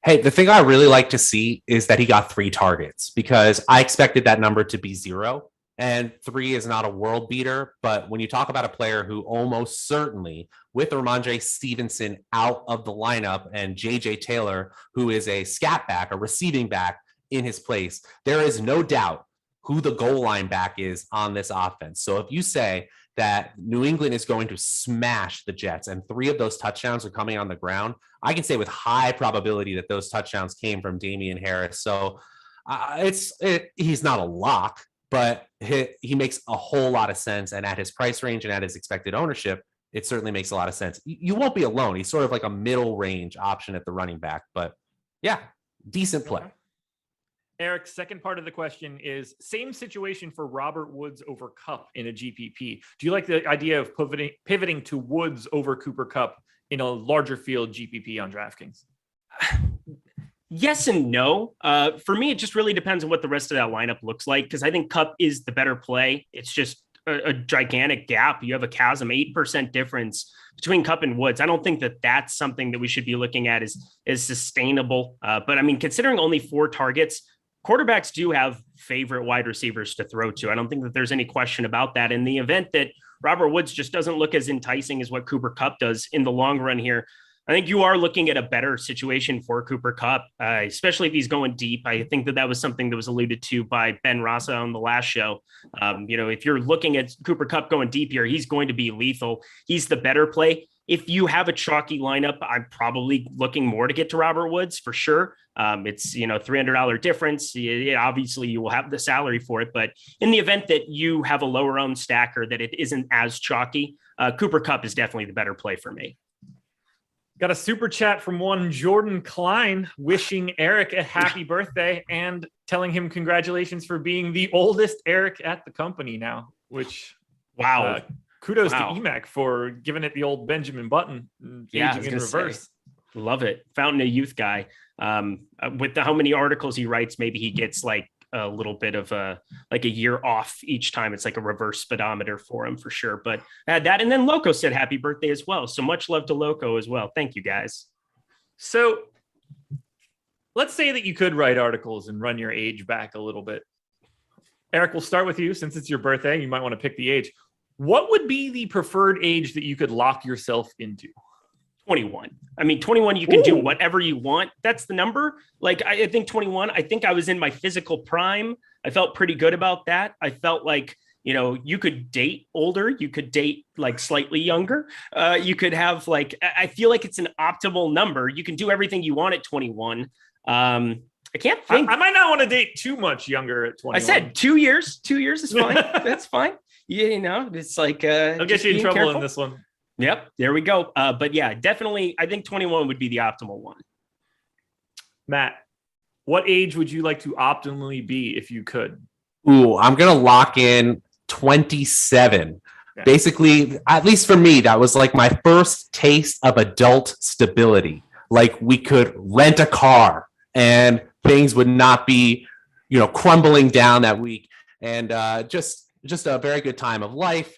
Hey, the thing I really like to see is that he got 3 targets, because I expected that number to be 0. And 3 is not a world beater. But when you talk about a player who almost certainly, with Ramondre Stevenson out of the lineup and JJ Taylor, who is a scat back, a receiving back in his place, there is no doubt who the goal line back is on this offense. So if you say that New England is going to smash the Jets and 3 of those touchdowns are coming on the ground, I can say with high probability that those touchdowns came from Damian Harris. So he's not a lock, but he makes a whole lot of sense. And at his price range and at his expected ownership, it certainly makes a lot of sense. You won't be alone. He's sort of like a middle range option at the running back, but yeah, decent play. Eric, second part of the question is same situation for Robert Woods over Kupp in a GPP. Do you like the idea of pivoting to Woods over Cooper Kupp in a larger field GPP on DraftKings? Yes and no. For me, it just really depends on what the rest of that lineup looks like, because I think Kupp is the better play. It's just a gigantic gap. You have a chasm, 8% difference between Kupp and Woods. I don't think that that's something that we should be looking at as sustainable. But I mean, considering only 4 targets, quarterbacks do have favorite wide receivers to throw to. I don't think that there's any question about that. In the event that Robert Woods just doesn't look as enticing as what Cooper Kupp does in the long run here, I think you are looking at a better situation for Cooper Kupp, especially if he's going deep. I think that was something that was alluded to by Ben Rasa on the last show. If you're looking at Cooper Kupp going deep here, he's going to be lethal. He's the better play. If you have a chalky lineup, I'm probably looking more to get to Robert Woods for sure. It's $300 difference. Obviously, you will have the salary for it, but in the event that you have a lower owned stacker that it isn't as chalky, Cooper Kupp is definitely the better play for me. Got a super chat from one Jordan Klein wishing Eric a happy birthday and telling him congratulations for being the oldest Eric at the company now, which wow. Kudos to EMAC for giving it the old Benjamin Button, aging in reverse. Love it. Fountain of Youth guy. With how many articles he writes, maybe he gets like a little bit of a year off each time. It's like a reverse speedometer for him for sure. But I had that. And then Loco said happy birthday as well. So much love to Loco as well. Thank you guys. So let's say that you could write articles and run your age back a little bit. Eric, we'll start with you since it's your birthday. You might want to pick the age. What would be the preferred age that you could lock yourself into? 21. I mean, 21, you can do whatever you want. That's the number. Like, I think 21, I think I was in my physical prime. I felt pretty good about that. I felt like, you know, you could date older. You could date like slightly younger. You could have like, I feel like it's an optimal number. You can do everything you want at 21. I can't think. I might not want to date too much younger at 21. I said 2 years. 2 years is fine. That's fine. You know, it's like I'll get you in trouble careful in this one. Yep, there we go. But yeah, definitely, I think 21 would be the optimal one. Matt, what age would you like to optimally be if you could? Ooh, I'm gonna lock in 27. Yeah. Basically, at least for me, that was like my first taste of adult stability. Like we could rent a car and things would not be, you know, crumbling down that week, and just a very good time of life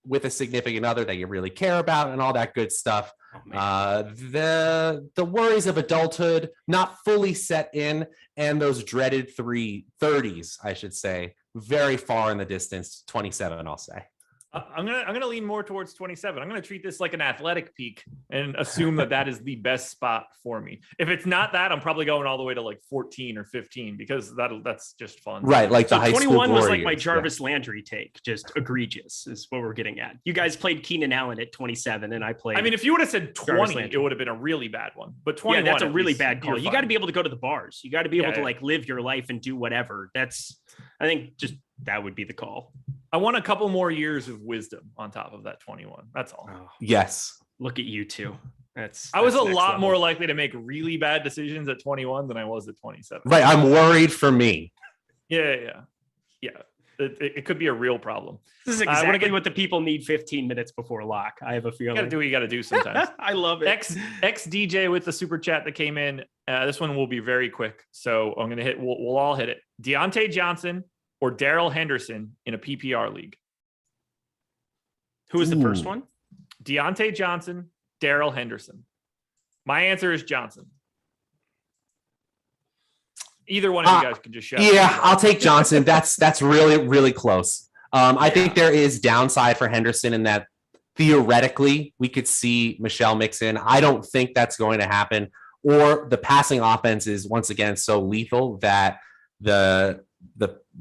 with a significant other that you really care about and all that good stuff. The worries of adulthood not fully set in, and those dreaded 30s, I should say, very far in the distance. 27, I'll say. I'm gonna lean more towards 27. I'm gonna treat this like an athletic peak and assume that is the best spot for me. If it's not that, I'm probably going all the way to like 14 or 15 because that's just fun. Right, like the high school 21 was like years. my Jarvis Landry take, just egregious is what we're getting at. You guys played Keenan Allen at 27, and I played. I mean, if you would have said 20, it would have been a really bad one. But 21, yeah, that's a really bad call. You got to be able to go to the bars. You got to be able to like live your life and do whatever. I think just that would be the call. I want a couple more years of wisdom on top of that 21. That's all. Oh, yes. Look at you two. I was a lot more likely to make really bad decisions at 21 than I was at 27. Right. I'm worried for me. Yeah. It could be a real problem. This is exactly what the people need 15 minutes before lock. I have a feeling. You got to do what you got to do sometimes. I love it. X DJ with the super chat that came in. This one will be very quick. So I'm going to hit, we'll all hit it. Deontay Johnson or Darrell Henderson in a PPR league? Who was the first one? Deontay Johnson, Darrell Henderson. My answer is Johnson. Either one of you guys can just shout. Yeah, I'll take Johnson. That's really, really close. I think there is downside for Henderson in that theoretically we could see Michelle mix in. I don't think that's going to happen. Or the passing offense is once again so lethal that the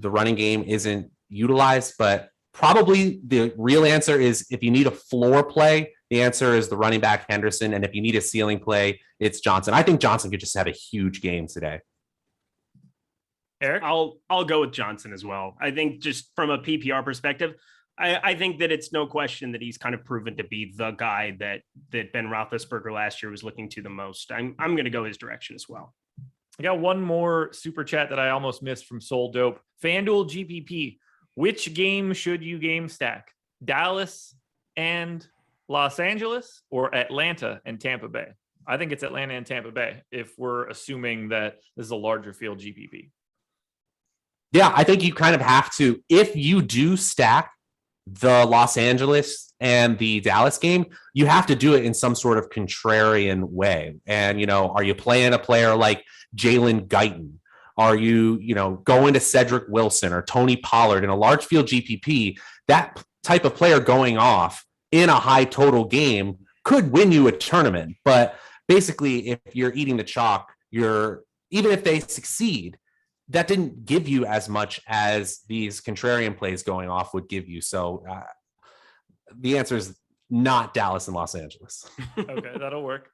running game isn't utilized. But probably the real answer is if you need a floor play, the answer is the running back Henderson. And if you need a ceiling play, it's Johnson. I think Johnson could just have a huge game today. Eric? I'll go with Johnson as well. I think just from a PPR perspective, I think that it's no question that he's kind of proven to be the guy that Ben Roethlisberger last year was looking to the most. I'm going to go his direction as well. I got one more super chat that I almost missed from Soul Dope. FanDuel GPP. Which game should you game stack? Dallas and Los Angeles or Atlanta and Tampa Bay? I think it's Atlanta and Tampa Bay if we're assuming that this is a larger field GPP. Yeah, I think you kind of have to. If you do stack the Los Angeles and the Dallas game, you have to do it in some sort of contrarian way. And, you know, are you playing a player like Jalen Guyton? Are you, going to Cedric Wilson or Tony Pollard in a large field GPP? That type of player going off in a high total game could win you a tournament. But basically, if you're eating the chalk, even if they succeed, that didn't give you as much as these contrarian plays going off would give you. So the answer is not Dallas and Los Angeles. Okay, that'll work.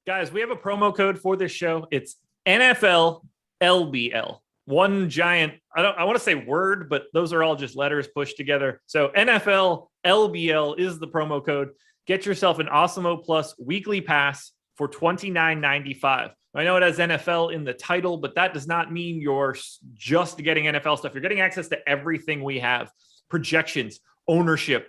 Guys, we have a promo code for this show. It's NFL LBL. One giant, I want to say word, but those are all just letters pushed together. So NFL LBL is the promo code. Get yourself an Awesemo Plus weekly pass for $29.95. I know it has NFL in the title, but that does not mean you're just getting NFL stuff. You're getting access to everything we have: projections, ownership,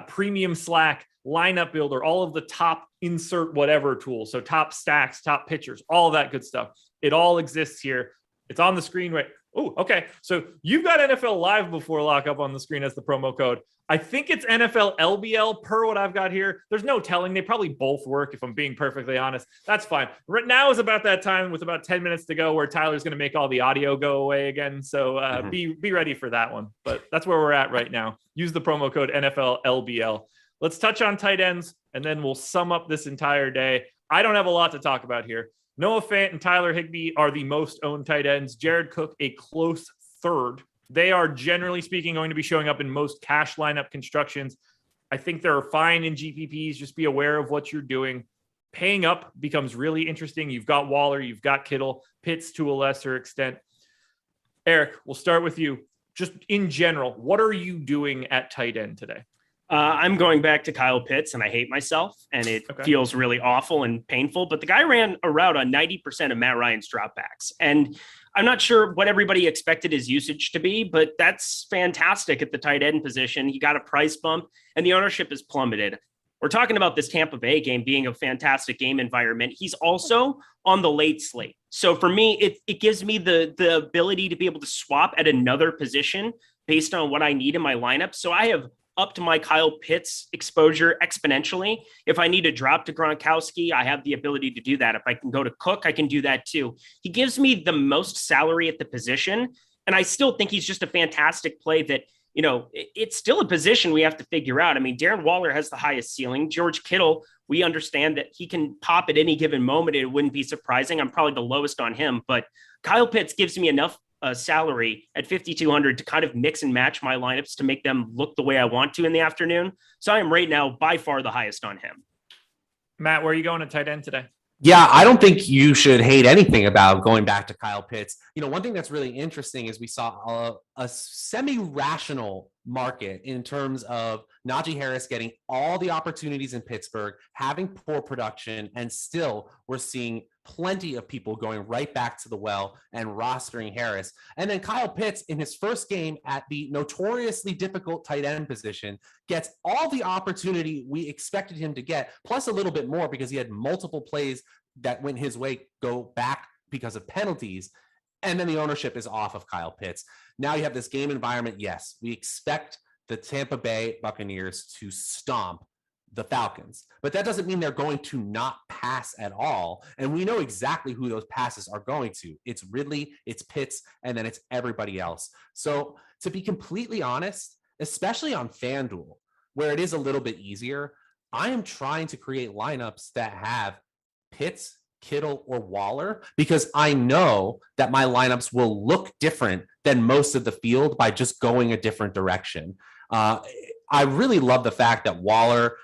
premium Slack, lineup builder, all of the top insert whatever tools. So top stacks, top pitchers, all of that good stuff. It all exists here. It's on the screen Oh, okay. So you've got NFL Live before lock up on the screen as the promo code. I think it's NFL LBL per what I've got here. There's no telling. They probably both work, if I'm being perfectly honest. That's fine. Right now is about that time with about 10 minutes to go where Tyler's going to make all the audio go away again. So be ready for that one. But that's where we're at right now. Use the promo code NFL LBL. Let's touch on tight ends, and then we'll sum up this entire day. I don't have a lot to talk about here. Noah Fant and Tyler Higbee are the most owned tight ends. Jared Cook, a close third. They are, generally speaking, going to be showing up in most cash lineup constructions. I think they're fine in GPPs. Just be aware of what you're doing. Paying up becomes really interesting. You've got Waller, you've got Kittle, Pitts to a lesser extent. Eric, we'll start with you. Just in general, what are you doing at tight end today? I'm going back to Kyle Pitts, and I hate myself, and it feels really awful and painful. But the guy ran a route on 90% of Matt Ryan's dropbacks. And I'm not sure what everybody expected his usage to be, but that's fantastic at the tight end position. He got a price bump, and the ownership has plummeted. We're talking about this Tampa Bay game being a fantastic game environment. He's also on the late slate. So for me, it gives me the ability to be able to swap at another position based on what I need in my lineup. So I have upped my Kyle Pitts exposure exponentially. If I need to drop to Gronkowski, I have the ability to do that. If I can go to Cook, I can do that too. He gives me the most salary at the position. And I still think he's just a fantastic play that, you know, it's still a position we have to figure out. I mean, Darren Waller has the highest ceiling. George Kittle, we understand that he can pop at any given moment. It wouldn't be surprising. I'm probably the lowest on him, but Kyle Pitts gives me enough salary at 5,200 to kind of mix and match my lineups to make them look the way I want to in the afternoon. So I am right now by far the highest on him. Matt, where are you going at tight end today? Yeah, I don't think you should hate anything about going back to Kyle Pitts. You know, one thing that's really interesting is we saw a semi-rational market in terms of Najee Harris getting all the opportunities in Pittsburgh, having poor production, and still we're seeing plenty of people going right back to the well and rostering Harris. And then Kyle Pitts in his first game at the notoriously difficult tight end position gets all the opportunity we expected him to get, plus a little bit more because he had multiple plays that went his way go back because of penalties. And then the ownership is off of Kyle Pitts. Now you have this game environment. Yes, we expect the Tampa Bay Buccaneers to stomp the Falcons, but that doesn't mean they're going to not pass at all. And we know exactly who those passes are going to. It's Ridley, it's Pitts, and then it's everybody else. So to be completely honest, especially on FanDuel, where it is a little bit easier, I am trying to create lineups that have Pitts, Kittle, or Waller, because I know that my lineups will look different than most of the field by just going a different direction. I really love the fact that Waller,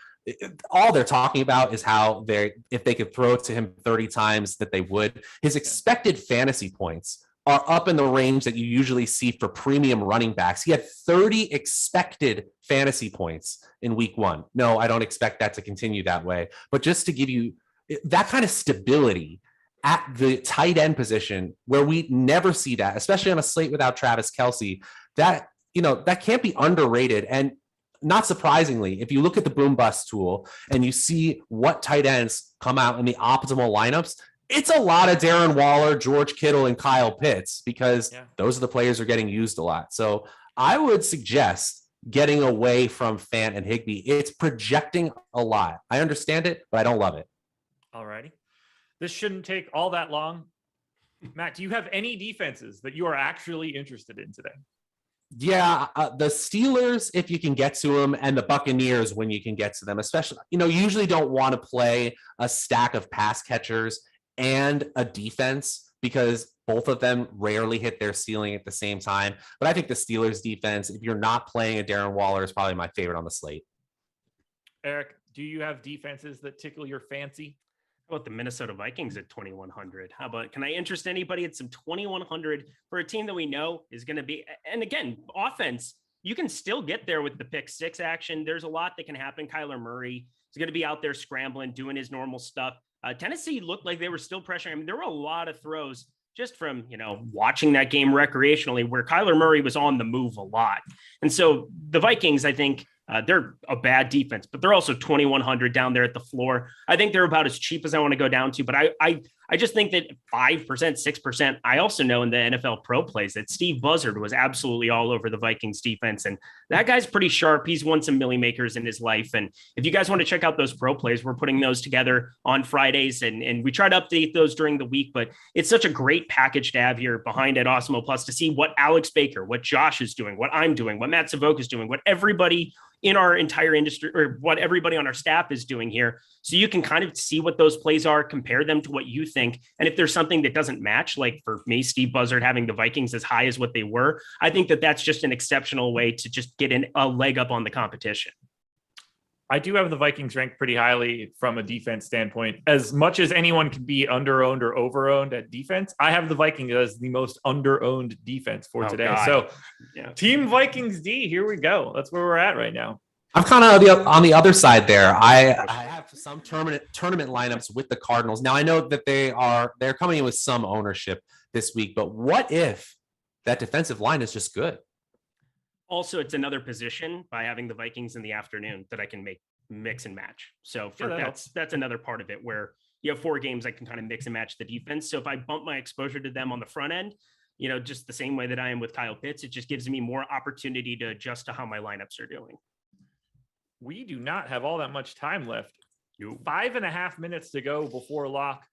all they're talking about is how if they could throw it to him 30 times that they would. His expected fantasy points are up in the range that you usually see for premium running backs. He had 30 expected fantasy points in week 1. No, I don't expect that to continue that way. But just to give you that kind of stability at the tight end position where we never see that, especially on a slate without Travis Kelce, that can't be underrated. And not surprisingly, if you look at the boom bust tool and you see what tight ends come out in the optimal lineups, it's a lot of Darren Waller, George Kittle, and Kyle Pitts, because those are the players who are getting used a lot. So I would suggest getting away from Fant and Higbee. It's projecting a lot. I understand it, but I don't love it. All righty. This shouldn't take all that long. Matt, do you have any defenses that you are actually interested in today? Yeah, the Steelers, if you can get to them, and the Buccaneers when you can get to them, especially, you usually don't want to play a stack of pass catchers and a defense because both of them rarely hit their ceiling at the same time. But I think the Steelers defense, if you're not playing a Darren Waller, is probably my favorite on the slate. Eric, do you have defenses that tickle your fancy? How about the Minnesota Vikings at 2,100? How about, can I interest anybody at some 2,100 for a team that we know is going to be, and again, offense, you can still get there with the pick six action. There's a lot that can happen. Kyler Murray is going to be out there scrambling, doing his normal stuff. Tennessee looked like they were still pressuring. I mean, there were a lot of throws just from, watching that game recreationally where Kyler Murray was on the move a lot. And so the Vikings, I think, they're a bad defense, but they're also 2,100 down there at the floor. I think they're about as cheap as I want to go down to, but I I just think that 5%, 6%, I also know in the NFL pro plays that Steve Buzzard was absolutely all over the Vikings defense. And that guy's pretty sharp. He's won some milli makers in his life. And if you guys want to check out those pro plays, we're putting those together on Fridays. And we try to update those during the week, but it's such a great package to have here behind at Awesemo Plus to see what Alex Baker, what Josh is doing, what I'm doing, what Matt Savoke is doing, what everybody in our entire industry or what everybody on our staff is doing here. So you can kind of see what those plays are, compare them to what you think. And if there's something that doesn't match, like for me, Steve Buzzard having the Vikings as high as what they were, I think that that's just an exceptional way to just get a leg up on the competition. I do have the Vikings ranked pretty highly from a defense standpoint. As much as anyone can be under-owned or over-owned at defense, I have the Vikings as the most under-owned defense for today. God. So Team Vikings D, here we go. That's where we're at right now. I'm kind of on the other side there. I have some tournament lineups with the Cardinals. Now I know that they're coming in with some ownership this week, but what if that defensive line is just good? Also, it's another position by having the Vikings in the afternoon that I can mix and match. So that's another part of it where you have 4 games I can kind of mix and match the defense. So if I bump my exposure to them on the front end, just the same way that I am with Kyle Pitts, it just gives me more opportunity to adjust to how my lineups are doing. We do not have all that much time left. 5.5 minutes to go before lock.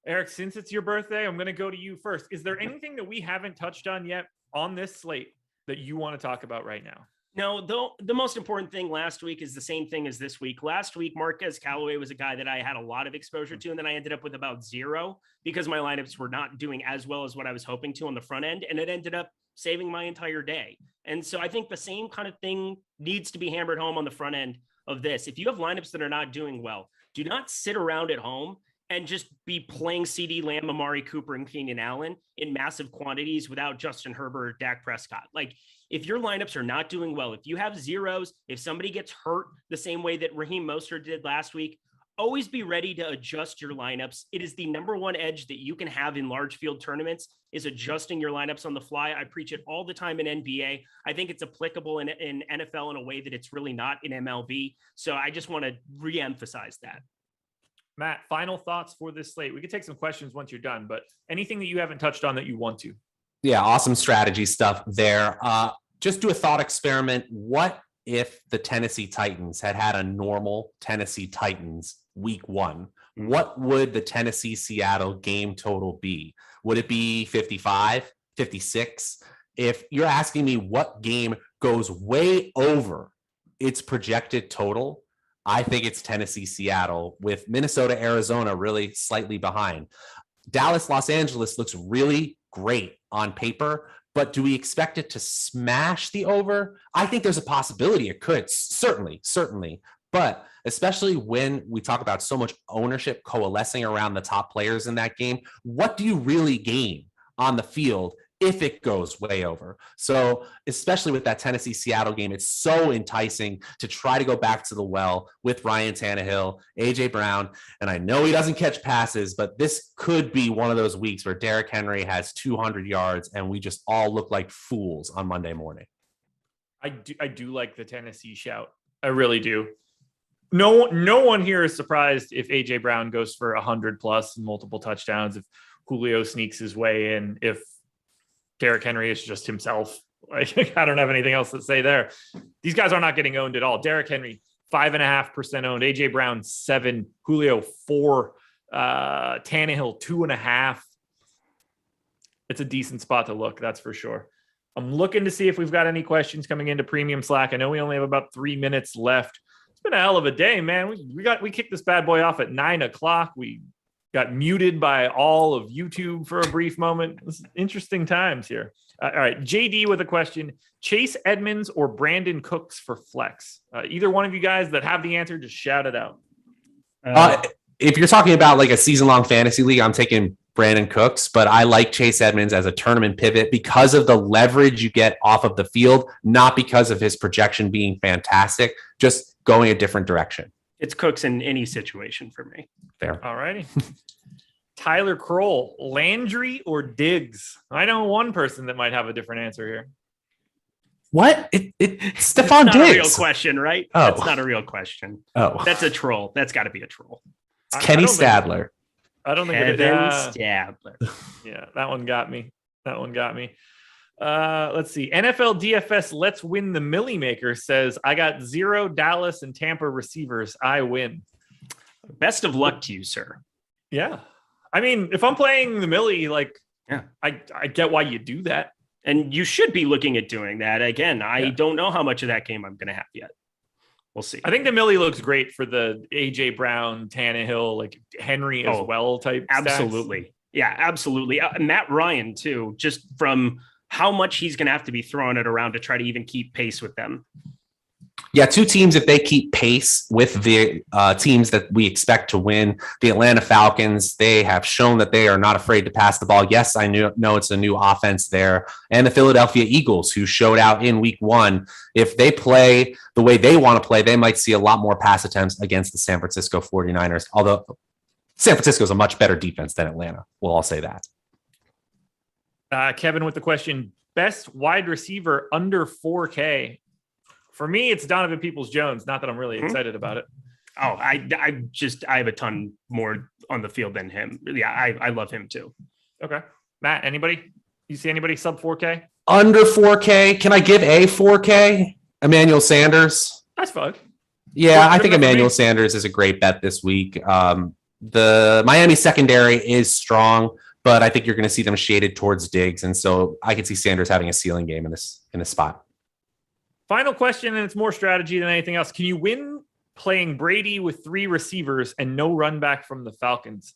Eric, since it's your birthday, I'm going to go to you first. Is there anything that we haven't touched on yet on this slate that you want to talk about right now? No, the most important thing last week is the same thing as this week. Last week, Marquez Callaway was a guy that I had a lot of exposure to, and then I ended up with about 0 because my lineups were not doing as well as what I was hoping to on the front end, and it ended up saving my entire day. And so I think the same kind of thing needs to be hammered home on the front end of this. If you have lineups that are not doing well, do not sit around at home and just be playing CeeDee Lamb, Amari Cooper, and Keenan Allen in massive quantities without Justin Herbert or Dak Prescott. Like, if your lineups are not doing well, if you have zeros, if somebody gets hurt the same way that Raheem Mostert did last week, always be ready to adjust your lineups. It is the number one edge that you can have in large field tournaments is adjusting your lineups on the fly. I preach it all the time in NBA. I think it's applicable in NFL in a way that it's really not in MLB. So I just want to reemphasize that. Matt, final thoughts for this slate. We could take some questions once you're done, but anything that you haven't touched on that you want to? Yeah, awesome strategy stuff there. Just do a thought experiment. What if the Tennessee Titans had a normal Tennessee Titans week 1? What would the Tennessee-Seattle game total be? Would it be 55, 56? If you're asking me what game goes way over its projected total, I think it's Tennessee-Seattle with Minnesota-Arizona really slightly behind. Dallas-Los Angeles looks really great on paper, but do we expect it to smash the over? I think there's a possibility it could, certainly. But especially when we talk about so much ownership coalescing around the top players in that game, what do you really gain on the field if it goes way over? So especially with that Tennessee-Seattle game, it's so enticing to try to go back to the well with Ryan Tannehill, AJ Brown. And I know he doesn't catch passes, but this could be one of those weeks where Derrick Henry has 200 yards and we just all look like fools on Monday morning. I do like the Tennessee shout. I really do. No one here is surprised if AJ Brown goes for 100 plus and multiple touchdowns, if Julio sneaks his way in, if Derrick Henry is just himself. Like, I don't have anything else to say there. These guys are not getting owned at all. Derrick Henry, 5.5% owned. AJ Brown, 7. Julio, 4. Tannehill, 2.5. It's a decent spot to look. That's for sure. I'm looking to see if we've got any questions coming into Premium Slack. I know we only have about 3 minutes left. It's been a hell of a day, man. We kicked this bad boy off at 9:00. We got muted by all of YouTube for a brief moment. This is interesting times here. All right, JD with a question. Chase Edmonds or Brandon Cooks for flex? Either one of you guys that have the answer, just shout it out. If you're talking about like a season-long fantasy league, I'm taking Brandon Cooks, but I like Chase Edmonds as a tournament pivot because of the leverage you get off of the field, not because of his projection being fantastic, just going a different direction. It's Cooks in any situation for me. Fair. All righty. Tyler Kroll, Landry or Diggs? I know one person that might have a different answer here. What? It's Stephon Diggs. That's not a real question, right? Oh. That's not a real question. Oh. That's a troll. That's got to be a troll. It's Kenny Stadler. I don't think Kevin Stabler. Yeah, that one got me. Let's see. NFL DFS Let's Win the Millie Maker says, I got 0 Dallas and Tampa receivers. I win. Best of luck to you, sir. Yeah. I mean, if I'm playing the Millie, like, yeah, I get why you do that. And you should be looking at doing that. Again, I don't know how much of that game I'm going to have yet. We'll see. I think the Millie looks great for the AJ Brown, Tannehill, like Henry as well type. Absolutely. Stats. Yeah, absolutely. Matt Ryan too, just from how much he's going to have to be throwing it around to try to even keep pace with them. Yeah, two teams, if they keep pace with the teams that we expect to win, the Atlanta Falcons, they have shown that they are not afraid to pass the ball. Yes, I know it's a new offense there. And the Philadelphia Eagles, who showed out in week 1. If they play the way they want to play, they might see a lot more pass attempts against the San Francisco 49ers, although San Francisco is a much better defense than Atlanta. We'll all say that. Kevin with the question, best wide receiver under 4K. For me, it's Donovan Peoples-Jones. Not that I'm really excited about it. Oh, I have a ton more on the field than him. Yeah, I love him too. Okay. Matt, anybody? You see anybody sub 4K? Under 4K. Can I give a 4K? Emmanuel Sanders. That's fine. Yeah, I think Emmanuel Sanders is a great bet this week. The Miami secondary is strong, but I think you're going to see them shaded towards Diggs. And so I could see Sanders having a ceiling game in this spot. Final question, and it's more strategy than anything else. Can you win playing Brady with 3 receivers and no run back from the Falcons?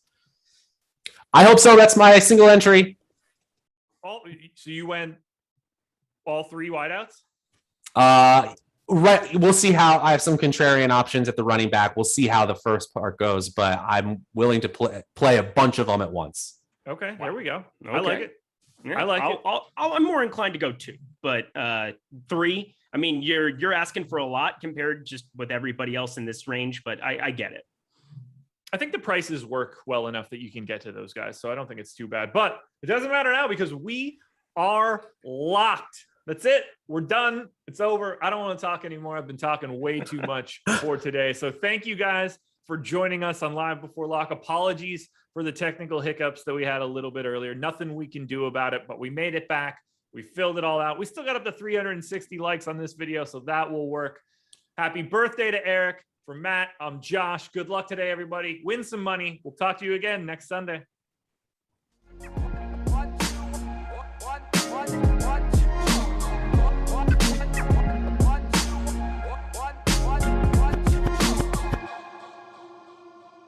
I hope so. That's my single entry. So you went all 3 wideouts? Right. We'll see how I have some contrarian options at the running back. We'll see how the first part goes, but I'm willing to play a bunch of them at once. Okay, there we go. Okay. I like it. Yeah, I like it. I'm more inclined to go 2, but 3. I mean, you're asking for a lot compared just with everybody else in this range, but I get it. I think the prices work well enough that you can get to those guys, so I don't think it's too bad. But it doesn't matter now because we are locked. That's it. We're done. It's over. I don't want to talk anymore. I've been talking way too much for today. So thank you guys for joining us on Live Before Lock. Apologies for the technical hiccups that we had a little bit earlier. Nothing we can do about it, but we made it back. We filled it all out. We still got up to 360 likes on this video, so that will work. Happy birthday to Eric. For Matt, I'm Josh. Good luck today, everybody. Win some money. We'll talk to you again next Sunday.